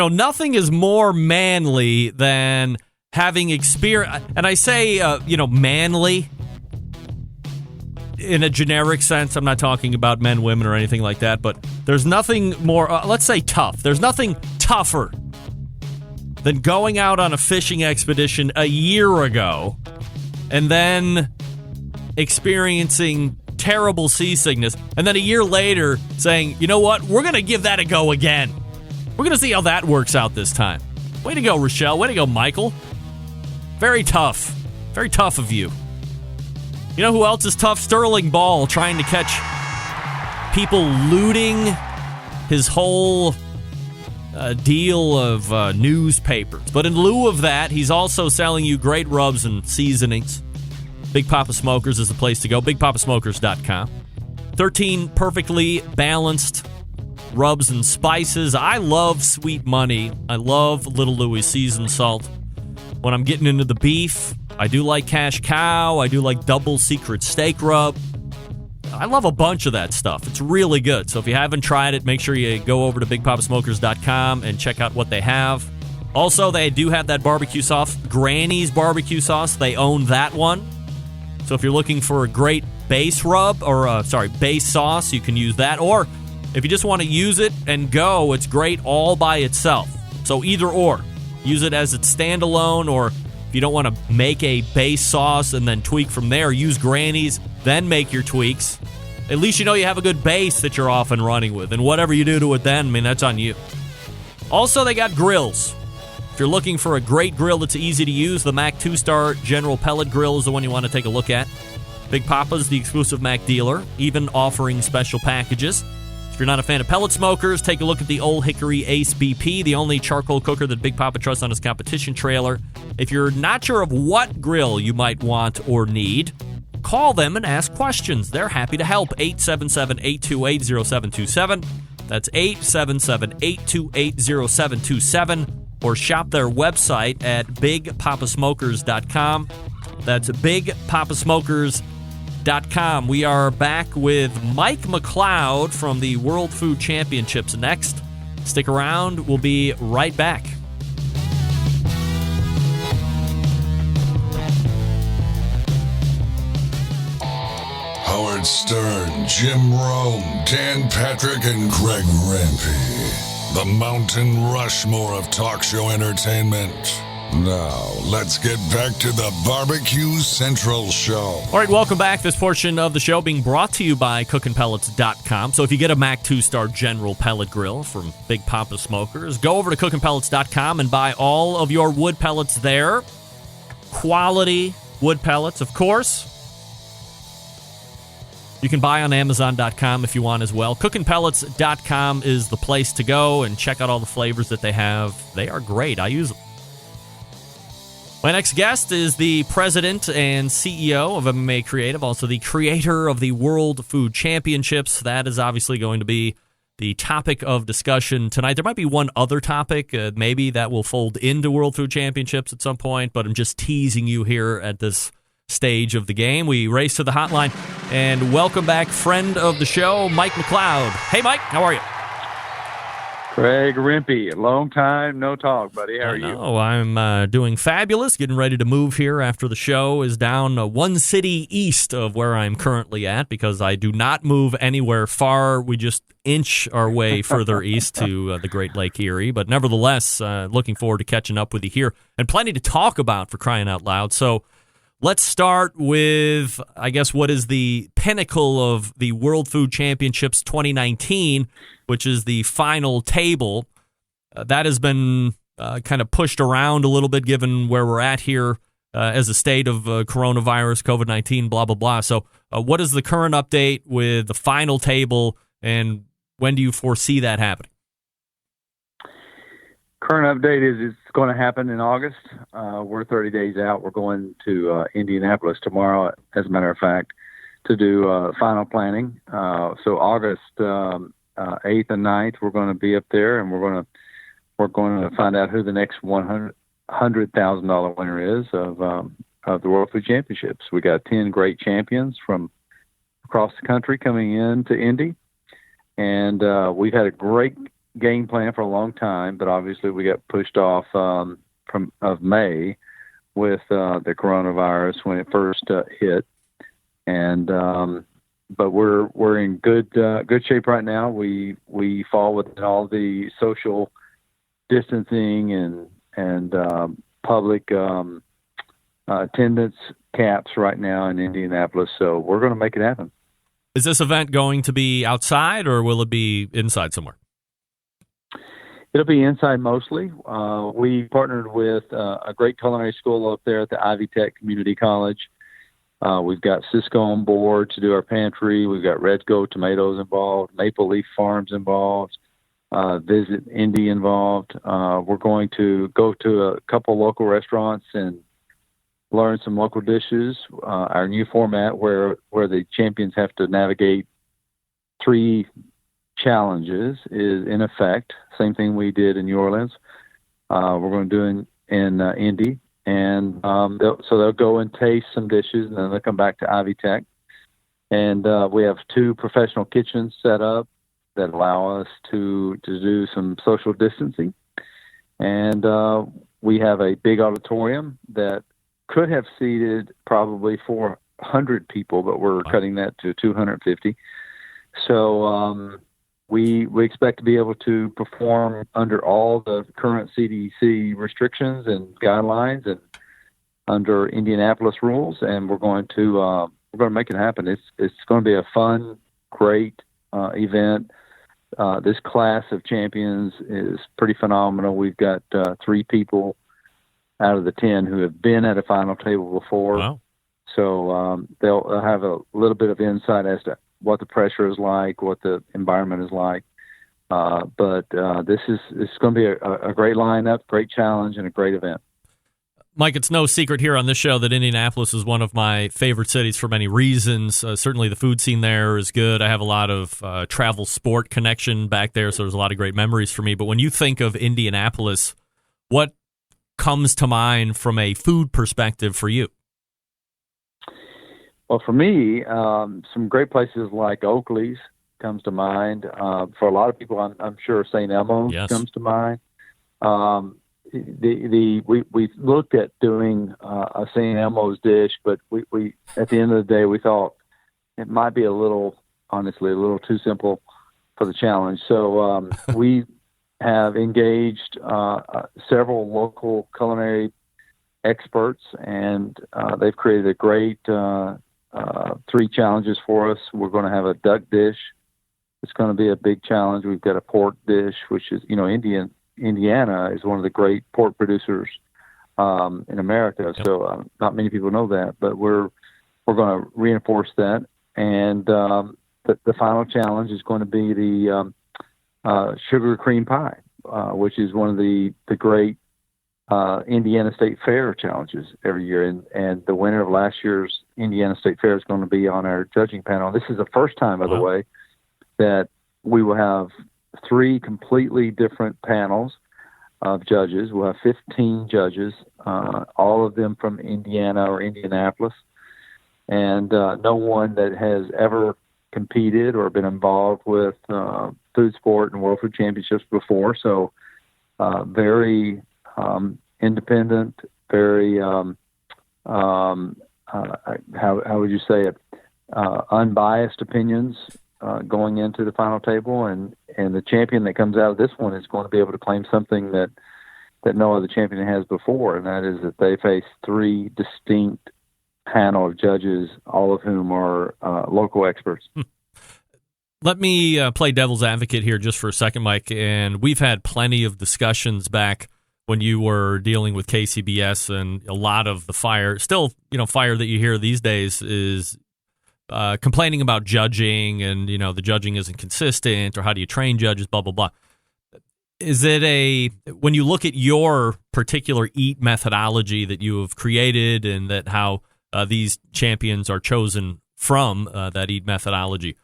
nothing is more manly than having experience, and I say, manly in a generic sense. I'm not talking about men, women, or anything like that, but there's nothing more, let's say tough. There's nothing tougher than going out on a fishing expedition a year ago and then experiencing terrible seasickness, and then a year later saying, you know what, we're going to give that a go again. We're going to see how that works out this time. Way to go, Rochelle. Way to go, Michael. Very tough. Very tough of you. You know who else is tough? Sterling Ball, trying to catch people looting his whole deal of newspapers. But in lieu of that, he's also selling you great rubs and seasonings. Big Papa Smokers is the place to go. BigPapaSmokers.com. 13 perfectly balanced rubs and spices. I love Sweet Money. I love Little Louis seasoned salt. When I'm getting into the beef, I do like Cash Cow. I do like Double Secret Steak Rub. I love a bunch of that stuff. It's really good. So if you haven't tried it, make sure you go over to BigPapaSmokers.com and check out what they have. Also, they do have that barbecue sauce, Granny's barbecue sauce. They own that one. So if you're looking for a great base rub, or base sauce, you can use that. Or if you just want to use it and go, it's great all by itself. So either or. Use it as its standalone, or if you don't want to make a base sauce and then tweak from there, use Granny's, then make your tweaks. At least you know you have a good base that you're off and running with. And whatever you do to it then, that's on you. Also, they got grills. If you're looking for a great grill that's easy to use, the Mac 2-Star General Pellet Grill is the one you want to take a look at. Big Papa's the exclusive Mac dealer, even offering special packages. If you're not a fan of pellet smokers, take a look at the Old Hickory Ace BP, the only charcoal cooker that Big Papa trusts on his competition trailer. If you're not sure of what grill you might want or need, call them and ask questions. They're happy to help. 877-828-0727. That's 877-828-0727. Or shop their website at BigPapaSmokers.com. That's BigPapaSmokers.com. We are back with Mike McCloud from the World Food Championships next. Stick around. We'll be right back. Howard Stern, Jim Rome, Dan Patrick, and Greg Rempe. The Mountain Rushmore of talk show entertainment. Now, let's get back to the BBQ Central Show. All right, welcome back. This portion of the show being brought to you by CookinPellets.com. So if you get a Mac 2-Star General Pellet Grill from Big Papa Smokers, go over to CookinPellets.com and buy all of your wood pellets there. Quality, wood pellets, of course. You can buy on Amazon.com if you want as well. CookingPellets.com is the place to go and check out all the flavors that they have. They are great. I use them. My next guest is the president and CEO of MMA Creative, also the creator of the World Food Championships. That is obviously going to be the topic of discussion tonight. There might be one other topic, maybe that will fold into World Food Championships at some point, but I'm just teasing you here at this stage of the game. We race to the hotline and welcome back friend of the show, Mike McCloud. Hey, Mike, how are you? Craig Rimpey, long time no talk, buddy. How are you? Oh, I'm doing fabulous, getting ready to move here after the show is down one city east of where I'm currently at, because I do not move anywhere far. We just inch our way further east to the Great Lake Erie. But nevertheless, looking forward to catching up with you here, and plenty to talk about, for crying out loud. So let's start with, I guess, what is the pinnacle of the World Food Championships 2019, which is the final table. That has been kind of pushed around a little bit given where we're at here as a state of coronavirus, COVID-19, blah, blah, blah. So what is the current update with the final table, and when do you foresee that happening? Current update is it's going to happen in August. We're 30 days out. We're going to Indianapolis tomorrow, as a matter of fact, to do final planning. So August 8th and 9th, we're going to be up there, and we're going to find out who the next $100,000 winner is of the World Food Championships. We got 10 great champions from across the country coming in to Indy, and we've had a great game plan for a long time, but obviously we got pushed off of May with the coronavirus when it first hit, and but we're in good shape right now. We fall within all the social distancing and public attendance caps right now in Indianapolis, so we're going to make it happen. Is this event going to be outside, or will it be inside somewhere? It'll be inside mostly. We partnered with a great culinary school up there at the Ivy Tech Community College. We've got Cisco on board to do our pantry. We've got Red Go Tomatoes involved, Maple Leaf Farms involved, Visit Indy involved. We're going to go to a couple local restaurants and learn some local dishes. Our new format where the champions have to navigate 3 challenges is in effect. Same thing we did in New Orleans. We're going to do in Indy. And they'll go and taste some dishes, and then they'll come back to Ivy Tech. And we have 2 professional kitchens set up that allow us to do some social distancing. And we have a big auditorium that could have seated probably 400 people, but we're cutting that to 250. So we expect to be able to perform under all the current CDC restrictions and guidelines and under Indianapolis rules, and we're going to make it happen. It's going to be a fun, great event. This class of champions is pretty phenomenal. We've got 3 people out of the 10 who have been at a final table before. Wow. So they'll have a little bit of insight as to what the pressure is like, what the environment is like. But this is going to be a great lineup, great challenge, and a great event. Mike, it's no secret here on this show that Indianapolis is one of my favorite cities for many reasons. Certainly the food scene there is good. I have a lot of travel sport connection back there, so there's a lot of great memories for me. But when you think of Indianapolis, what comes to mind from a food perspective for you? Well, for me, some great places like Oakley's comes to mind. For a lot of people, I'm sure St. Elmo's comes to mind. We looked at doing a St. Elmo's dish, but we at the end of the day we thought it might be honestly a little too simple for the challenge. So we have engaged several local culinary experts, and they've created a great 3 challenges for us. We're going to have a duck dish. It's going to be a big challenge. We've got a pork dish, which is, Indiana is one of the great pork producers in America. Yep. So not many people know that, but we're going to reinforce that. And the final challenge is going to be the sugar cream pie, which is one of the great Indiana State Fair challenges every year. And the winner of last year's Indiana State Fair is going to be on our judging panel. This is the first time, by the way, that we will have 3 completely different panels of judges. We'll have 15 judges, all of them from Indiana or Indianapolis, and no one that has ever competed or been involved with food sport and World Food Championships before. So very independent, very how would you say it? Unbiased opinions going into the final table, and the champion that comes out of this one is going to be able to claim something that no other champion has before, and that is that they face 3 distinct panel of judges, all of whom are local experts. Let me play devil's advocate here just for a second, Mike, and we've had plenty of discussions back when you were dealing with KCBS, and a lot of the fire that you hear these days is complaining about judging, and the judging isn't consistent, or how do you train judges, blah, blah, blah. Is it when you look at your particular EAT methodology that you have created, and that how these champions are chosen from that EAT methodology,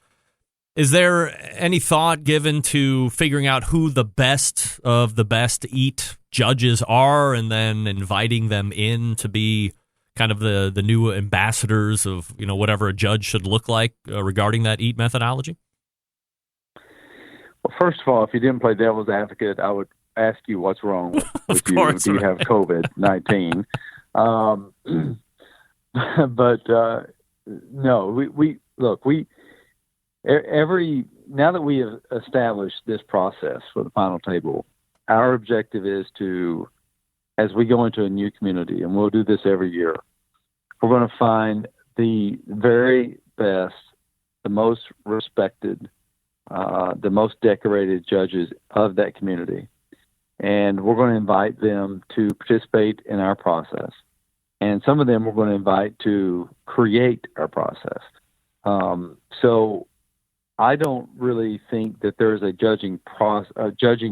is there any thought given to figuring out who the best of the best EAT judges are, and then inviting them in to be kind of the new ambassadors of whatever a judge should look like regarding that EAT methodology? Well, first of all, if you didn't play devil's advocate, I would ask you what's wrong with you. Course, do you have COVID-19? But no, we look. Now that we have established this process for the final table, our objective is to, as we go into a new community, and we'll do this every year, we're going to find the very best, the most respected, the most decorated judges of that community. And we're going to invite them to participate in our process. And some of them we're going to invite to create our process. So I don't really think that there's a judging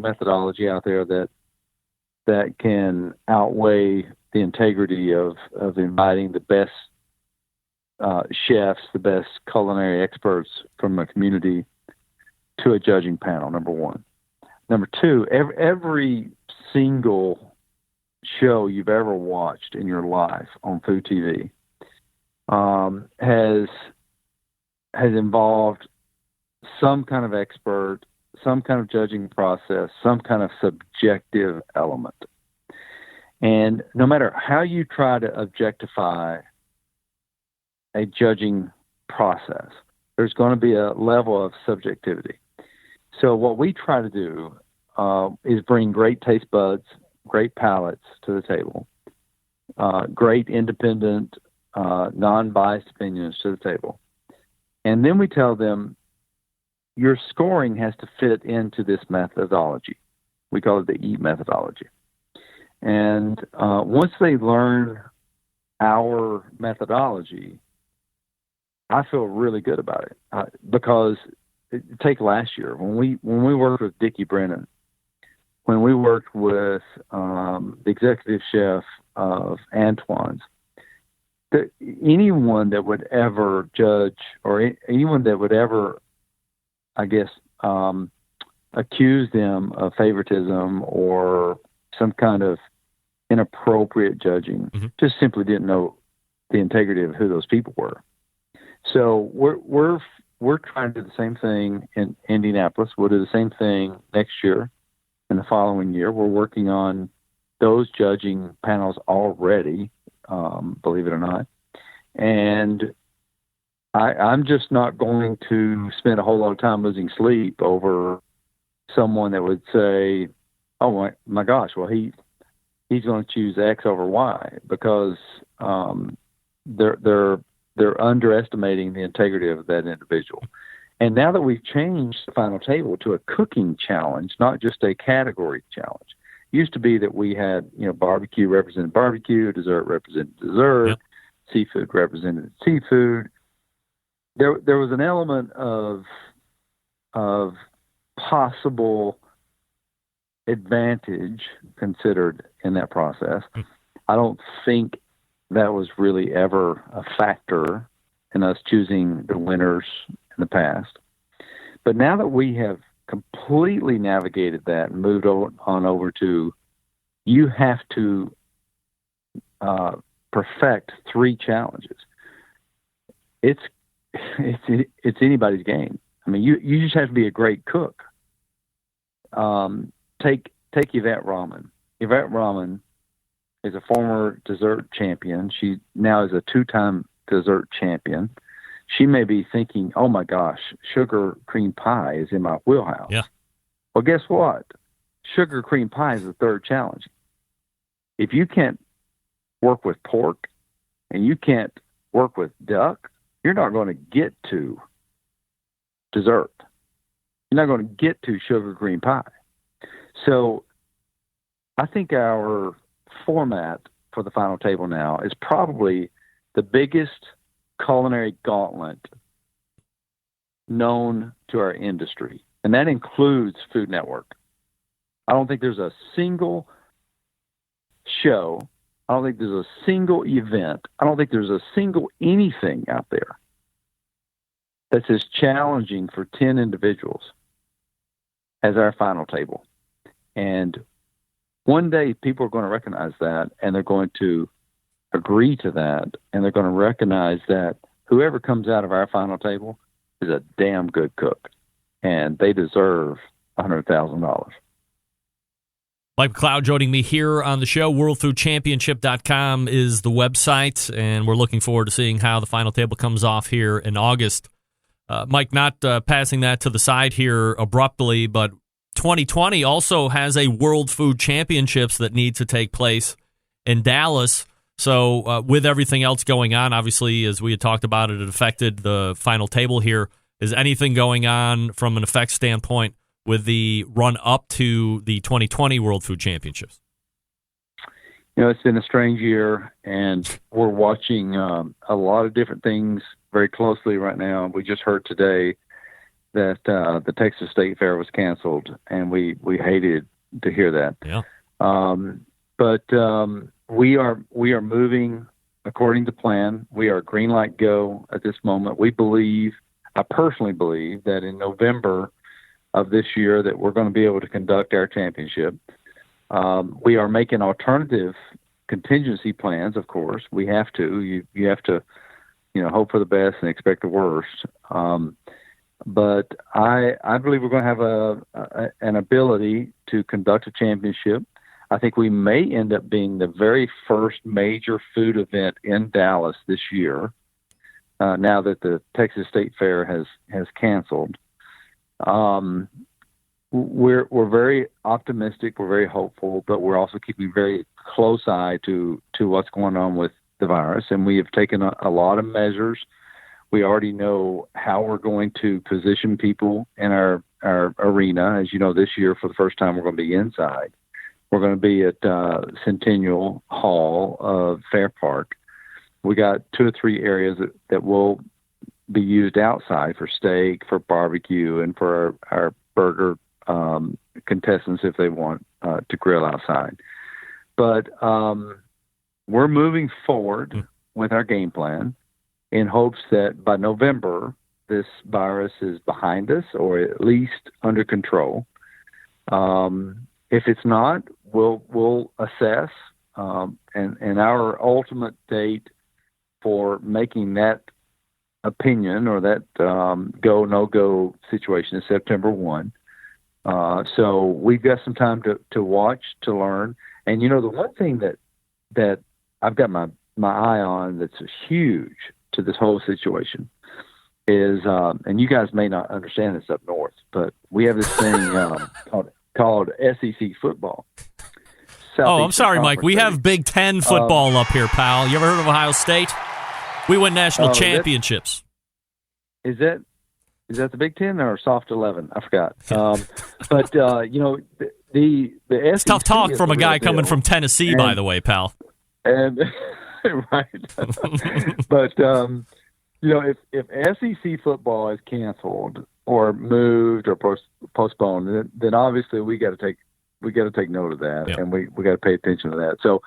methodology out there that can outweigh the integrity of inviting the best chefs, the best culinary experts from a community to a judging panel, number one. Number two, every single show you've ever watched in your life on food TV has involved some kind of expert, some kind of judging process, some kind of subjective element. And no matter how you try to objectify a judging process, there's going to be a level of subjectivity. So what we try to do is bring great taste buds, great palates to the table, great independent, non-biased opinions to the table. And then we tell them, your scoring has to fit into this methodology. We call it the EAT methodology. And once they learn our methodology, I feel really good about it because take last year when we worked with Dickie Brennan, when we worked with the executive chef of Antoine's, anyone that would ever judge or anyone that would ever, I guess, accuse them of favoritism or some kind of inappropriate judging, just simply didn't know the integrity of who those people were. So we're trying to do the same thing in Indianapolis. We'll do the same thing next year and the following year. We're working on those judging panels already, believe it or not. And I'm just not going to spend a whole lot of time losing sleep over someone that would say, oh my gosh, well, he's going to choose X over Y, because they're underestimating the integrity of that individual. And now that we've changed the final table to a cooking challenge, not just a category challenge, Used to be that we had, barbecue represented barbecue, dessert represented dessert, Yep. seafood represented seafood. There was an element of possible advantage considered in that process. I don't think that was really ever a factor in us choosing the winners in the past. But now that we have completely navigated that and moved on over to, you have to perfect 3 challenges. It's anybody's game. I mean, you just have to be a great cook. Take Yvette Rahman. Yvette Rahman is a former dessert champion. She now is a 2-time dessert champion. She may be thinking, oh my gosh, sugar cream pie is in my wheelhouse. Yeah. Well, guess what? Sugar cream pie is the 3rd challenge. If you can't work with pork and you can't work with duck, you're not going to get to dessert. You're not going to get to sugar cream pie. So I think our format for the final table now is probably the biggest culinary gauntlet known to our industry, and that includes Food Network. I don't think there's a single show, I don't think there's a single event, I don't think there's a single anything out there that's as challenging for 10 individuals as our final table. And one day people are going to recognize that, and they're going to agree to that, and they're going to recognize that whoever comes out of our final table is a damn good cook, and they deserve $100,000. Mike McCloud joining me here on the show. WorldFoodChampionship.com is the website, and we're looking forward to seeing how the final table comes off here in August. Mike, not passing that to the side here abruptly, but 2020 also has a World Food Championships that need to take place in Dallas. So with everything else going on, obviously, as we had talked about it affected the final table here. Is anything going on from an effect standpoint with the run up to the 2020 World Food Championships? It's been a strange year, and we're watching a lot of different things very closely right now. We just heard today that the Texas State Fair was canceled, and we hated to hear that. Yeah. But we are moving according to plan. We are green light go at this moment. I personally believe that in November of this year that we're going to be able to conduct our championship. We are making alternative contingency plans, of course. We have to. You have to, hope for the best and expect the worst. But I believe we're going to have an ability to conduct a championship. I think we may end up being the very first major food event in Dallas this year, now that the Texas State Fair has canceled. We're very optimistic, we're very hopeful, but we're also keeping very close eye to what's going on with the virus, and we have taken a lot of measures. We already know how we're going to position people in our arena. As you know, this year, for the first time, we're going to be inside. We're going to be at Centennial Hall of Fair Park. We got 2 or 3 areas that will be used outside for steak, for barbecue, and for our burger contestants if they want to grill outside. But we're moving forward with our game plan in hopes that by November, this virus is behind us or at least under control. If it's not, we'll assess, and our ultimate date for making that opinion or that go, no-go situation is September 1. So we've got some time to watch, to learn. And, the one thing that I've got my eye on that's huge to this whole situation is, and you guys may not understand this up north, but we have this thing called SEC football. I'm sorry, Mike. We have Big Ten football up here, pal. You ever heard of Ohio State? We win national championships. Is that is that the Big Ten or Soft 11? I forgot. But the It's SEC tough talk is from the a guy real coming deal. from Tennessee, by the way, pal. And right, but if SEC football is canceled or moved or postponed, then obviously we got to take note of that, and we got to pay attention to that. So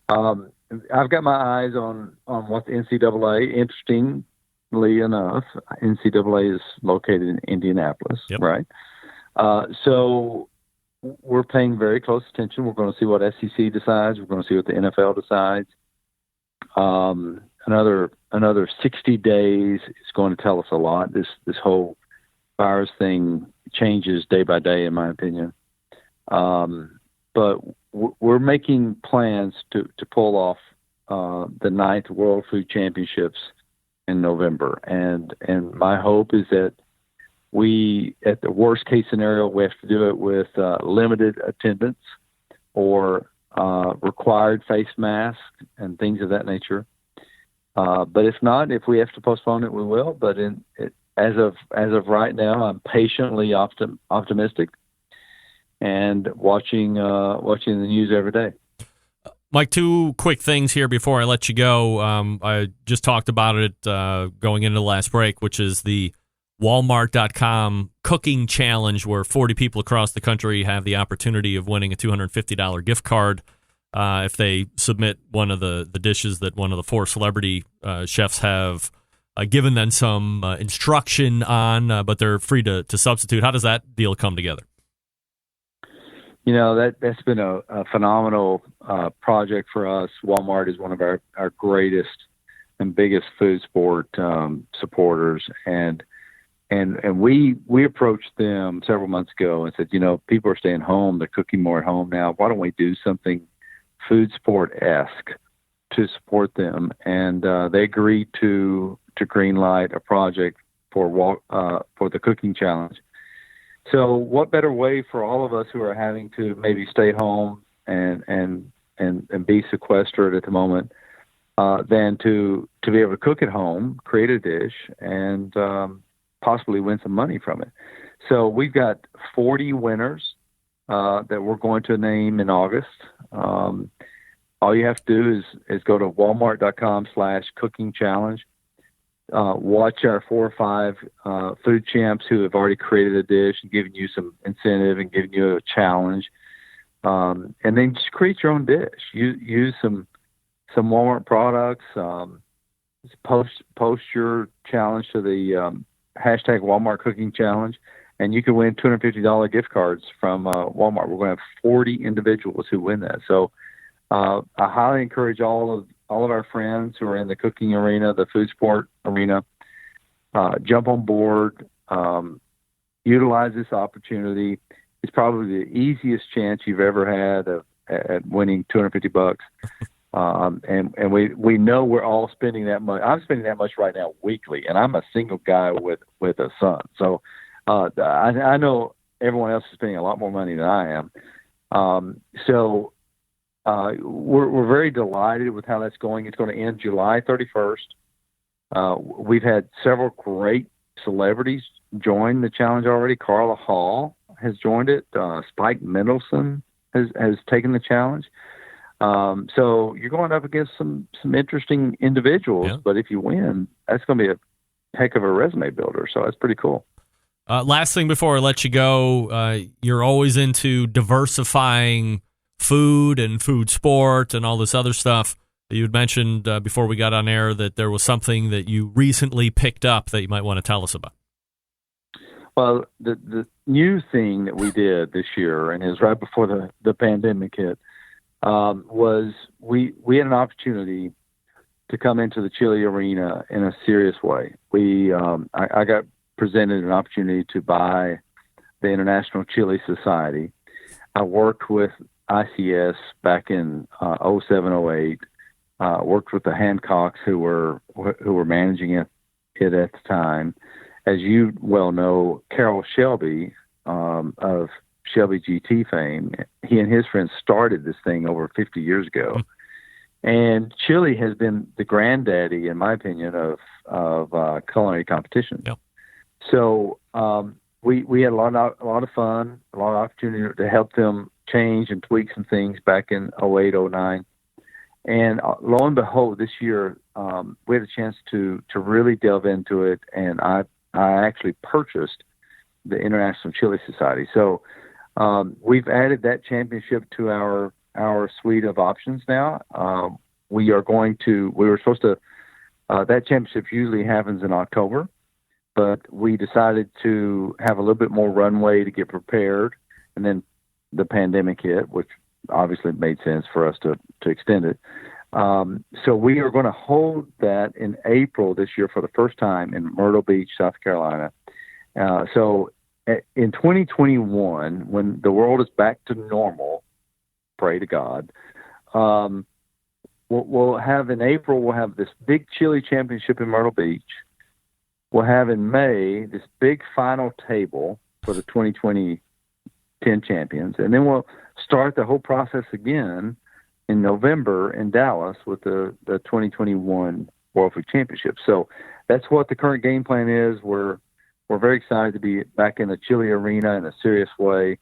I've got my eyes on what the NCAA. Interestingly enough, NCAA is located in Indianapolis, right? So we're paying very close attention. We're going to see what SEC decides. We're going to see what the NFL decides. Another 60 days is going to tell us a lot. This whole virus thing changes day by day, in my opinion. But we're making plans to pull off the 9th World Food Championships in November, and my hope is that we, at the worst case scenario, we have to do it with limited attendance or required face masks and things of that nature. But if not, if we have to postpone it, we will. But as of right now, I'm patiently optimistic and watching the news every day. Mike, two quick things here before I let you go. I just talked about it going into the last break, which is the Walmart.com cooking challenge, where 40 people across the country have the opportunity of winning a $250 gift card if they submit one of the dishes that one of the 4 celebrity chefs have given them some instruction on, but they're free to substitute. How does that deal come together? That's been a phenomenal project for us. Walmart is one of our greatest and biggest food sport supporters, and we approached them several months ago and said, people are staying home, they're cooking more at home now. Why don't we do something food sport-esque to support them? And they agreed to greenlight a project for the cooking challenge. So what better way for all of us who are having to maybe stay home and be sequestered at the moment than to be able to cook at home, create a dish, and possibly win some money from it. So we've got 40 winners that we're going to name in August. All you have to do is go to walmart.com/cooking challenge. Watch our 4 or 5 food champs who have already created a dish and given you some incentive and given you a challenge. And then just create your own dish. Use some Walmart products. Post your challenge to the hashtag Walmart Cooking Challenge, and you can win $250 gift cards from Walmart. We're going to have 40 individuals who win that. So I highly encourage all of our friends who are in the cooking arena, the food sport arena, jump on board, utilize this opportunity. It's probably the easiest chance you've ever had at winning $250. And we know we're all spending that much. I'm spending that much right now weekly, and I'm a single guy with a son. So I know everyone else is spending a lot more money than I am. So we're very delighted with how that's going. It's going to end July 31st. We've had several great celebrities join the challenge already. Carla Hall has joined it. Spike Mendelsohn has taken the challenge. So you're going up against some interesting individuals, but if you win, that's going to be a heck of a resume builder. So that's pretty cool. Last thing before I let you go, you're always into diversifying food and food sport and all this other stuff. You had mentioned before we got on air that there was something that you recently picked up that you might want to tell us about. Well, the new thing that we did this year, and it was right before the pandemic hit, was we had an opportunity to come into the chili arena in a serious way. I got presented an opportunity to buy the International Chili Society. I worked with ICS back in 07, 08. Worked with the Hancocks who were managing it at the time. As you well know, Carroll Shelby of Shelby GT fame, he and his friends started this thing over 50 years ago. And chili has been the granddaddy, in my opinion, of culinary competition. Yep. So we had a lot of fun, a lot of opportunity to help them change and tweak some things back in 08, 09. And lo and behold, this year we had a chance to really delve into it, and I actually purchased the International Chili Society. So we've added that championship to our suite of options now. We were supposed to, that championship usually happens in October, but we decided to have a little bit more runway to get prepared, and then the pandemic hit, which obviously made sense for us to extend it. So we are going to hold that in April this year for the first time in Myrtle Beach, South Carolina. So in 2021, when the world is back to normal, pray to God, we'll have in April, we'll have this big chili championship in Myrtle Beach. We'll have in May this big final table for the 2020 10 champions. And then we'll start the whole process again in November in Dallas with the 2021 World Food Championship. So that's what the current game plan is. We're very excited to be back in the chili arena in a serious way.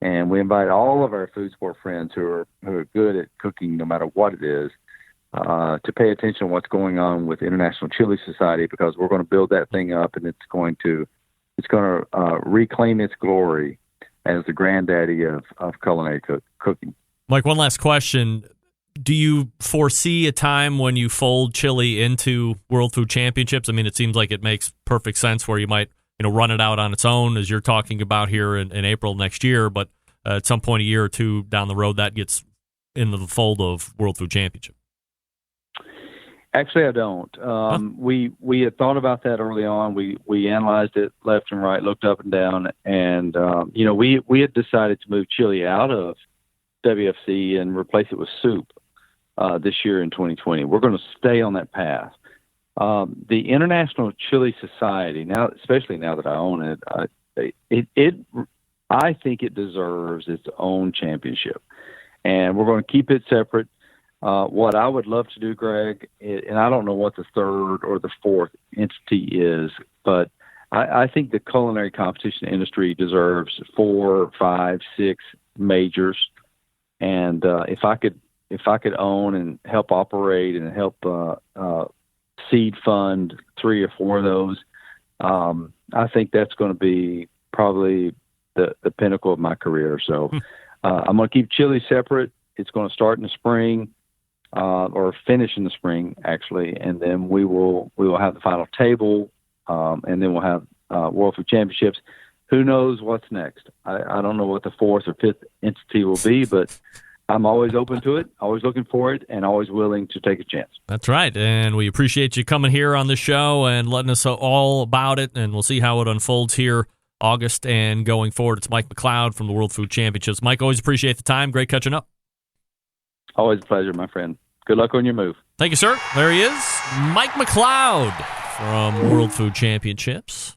And we invite all of our food sport friends who are good at cooking, no matter what it is, to pay attention to what's going on with International Chili Society, because we're going to build that thing up, and it's going to reclaim its glory as the granddaddy of culinary cooking. Mike, one last question. Do you foresee a time when you fold chili into World Food Championships? I mean, it seems like it makes perfect sense where you might run it out on its own, as you're talking about here in April next year, but at some point a year or two down the road, that gets into the fold of World Food Championship. Actually, I don't. We had thought about that early on. We analyzed it left and right, looked up and down, and we had decided to move chili out of WFC and replace it with soup this year in 2020. We're going to stay on that path. The International Chili Society, now, especially now that I own it, I think it deserves its own championship, and we're going to keep it separate. What I would love to do, Greg, and I don't know what the third or the fourth entity is, but I think the culinary competition industry deserves 4, 5, 6 majors. And if I could own and help operate and help seed fund 3 or 4 of those, I think that's going to be probably the pinnacle of my career. So I'm going to keep chili separate. It's going to start in the spring. Or finish in the spring, actually, and then we will have the final table, and then we'll have World Food Championships. Who knows what's next? I don't know what the 4th or 5th entity will be, but I'm always open to it, always looking for it, and always willing to take a chance. That's right, and we appreciate you coming here on the show and letting us all about it, and we'll see how it unfolds here August and going forward. It's Mike McCloud from the World Food Championships. Mike, always appreciate the time. Great catching up. Always a pleasure, my friend. Good luck on your move. Thank you, sir. There he is, Mike McCloud from World Food Championships.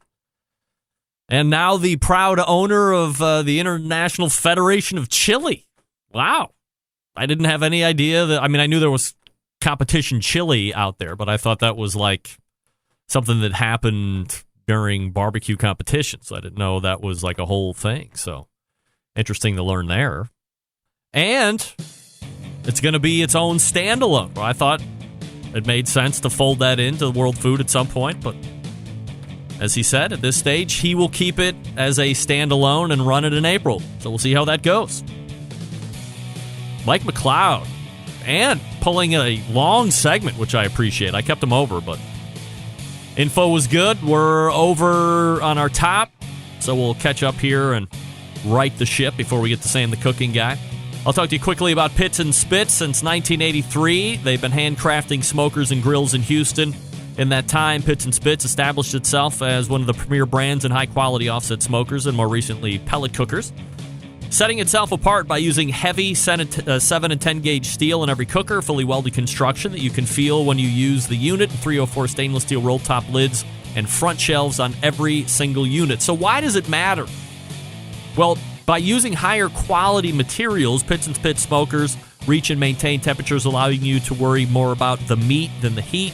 And now the proud owner of the International Federation of Chili. Wow. I didn't have any idea that. I mean, I knew there was competition chili out there, but I thought that was like something that happened during barbecue competitions. I didn't know that was like a whole thing. So interesting to learn there. And it's going to be its own standalone. I thought it made sense to fold that into World Food at some point, but as he said, at this stage, he will keep it as a standalone and run it in April. So we'll see how that goes. Mike McCloud, and pulling a long segment, which I appreciate. I kept him over, but info was good. We're over on our top, so we'll catch up here and right the ship before we get to Sam the Cooking Guy. I'll talk to you quickly about Pits and Spits. Since 1983, they've been handcrafting smokers and grills in Houston. In that time, Pits and Spits established itself as one of the premier brands in high-quality offset smokers and more recently pellet cookers, setting itself apart by using heavy 7 and 10-gauge steel in every cooker, fully welded construction that you can feel when you use the unit, 304 stainless steel roll-top lids, and front shelves on every single unit. So why does it matter? Well, by using higher quality materials, Pits and Spits smokers reach and maintain temperatures allowing you to worry more about the meat than the heat.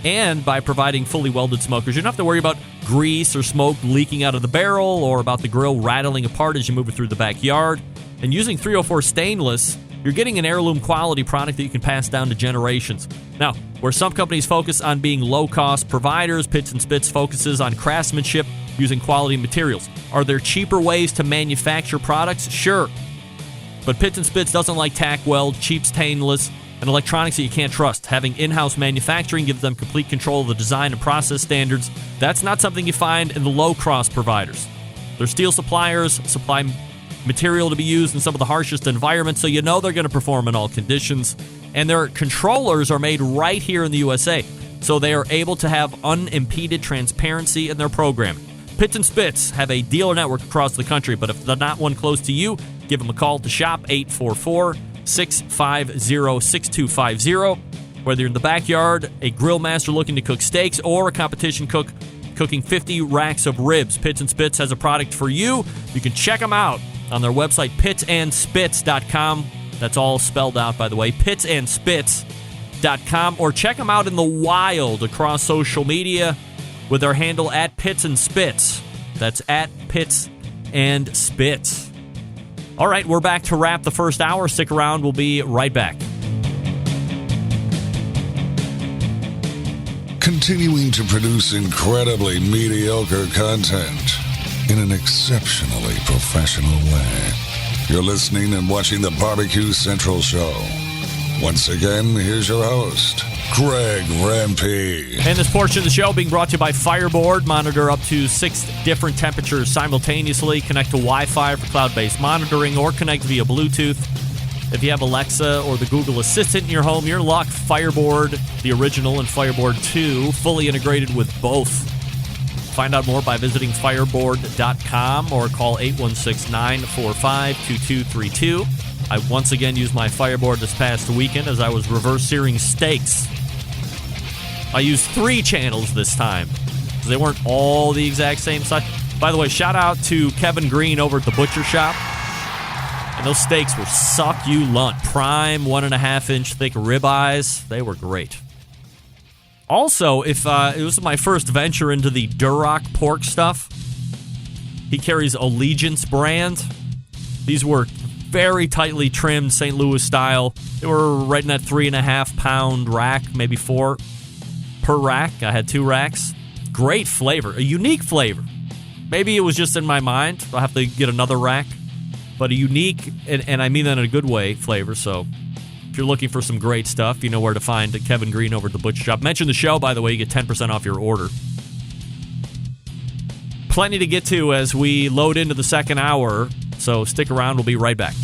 And by providing fully welded smokers, you don't have to worry about grease or smoke leaking out of the barrel or about the grill rattling apart as you move it through the backyard. And using 304 stainless, you're getting an heirloom quality product that you can pass down to generations. Now, where some companies focus on being low-cost providers, Pitts and Spitz focuses on craftsmanship using quality materials. Are there cheaper ways to manufacture products? Sure. But Pitts and Spitz doesn't like tack weld, cheap stainless, and electronics that you can't trust. Having in-house manufacturing gives them complete control of the design and process standards. That's not something you find in the low-cost providers. Their steel suppliers supply material to be used in some of the harshest environments, so you know they're going to perform in all conditions. And their controllers are made right here in the USA, so they are able to have unimpeded transparency in their programming. Pitts and Spitz have a dealer network across the country, but if there's not one close to you, give them a call to shop, 844-650-6250. Whether you're in the backyard, a grill master looking to cook steaks, or a competition cook cooking 50 racks of ribs, Pitts and Spitz has a product for you. You can check them out on their website, pitsandspitz.com. That's all spelled out, by the way, pitsandspitz.com. Or check them out in the wild across social media with their handle at Pitts and Spitz. That's at Pitts and Spitz. All right, we're back to wrap the first hour. Stick around. We'll be right back. Continuing to produce incredibly mediocre content in an exceptionally professional way. You're listening and watching the BBQ Central Show. Once again, here's your host, Greg Rampey. And this portion of the show being brought to you by Fireboard. Monitor up to 6 different temperatures simultaneously. Connect to Wi-Fi for cloud-based monitoring or connect via Bluetooth. If you have Alexa or the Google Assistant in your home, you're in luck. Fireboard, the original, and Fireboard 2, fully integrated with both. Find out more by visiting fireboard.com or call 816-945-2232. I once again used my Fireboard this past weekend as I was reverse searing steaks. I used 3 channels this time. They weren't all the exact same size. By the way, shout out to Kevin Green over at the Butcher Shop. And those steaks were succulent. Prime, 1.5-inch thick ribeyes. They were great. Also, if it was my first venture into the Duroc pork stuff, he carries Allegiance brand. These were very tightly trimmed St. Louis style. They were right in that 3.5-pound rack, maybe 4 per rack. I had 2 racks. Great flavor, a unique flavor. Maybe it was just in my mind. I'll have to get another rack. But a unique, and I mean that in a good way, flavor. So if you're looking for some great stuff, you know where to find Kevin Green over at the Butcher Shop. Mention the show, by the way, you get 10% off your order. Plenty to get to as we load into the second hour, so stick around. We'll be right back.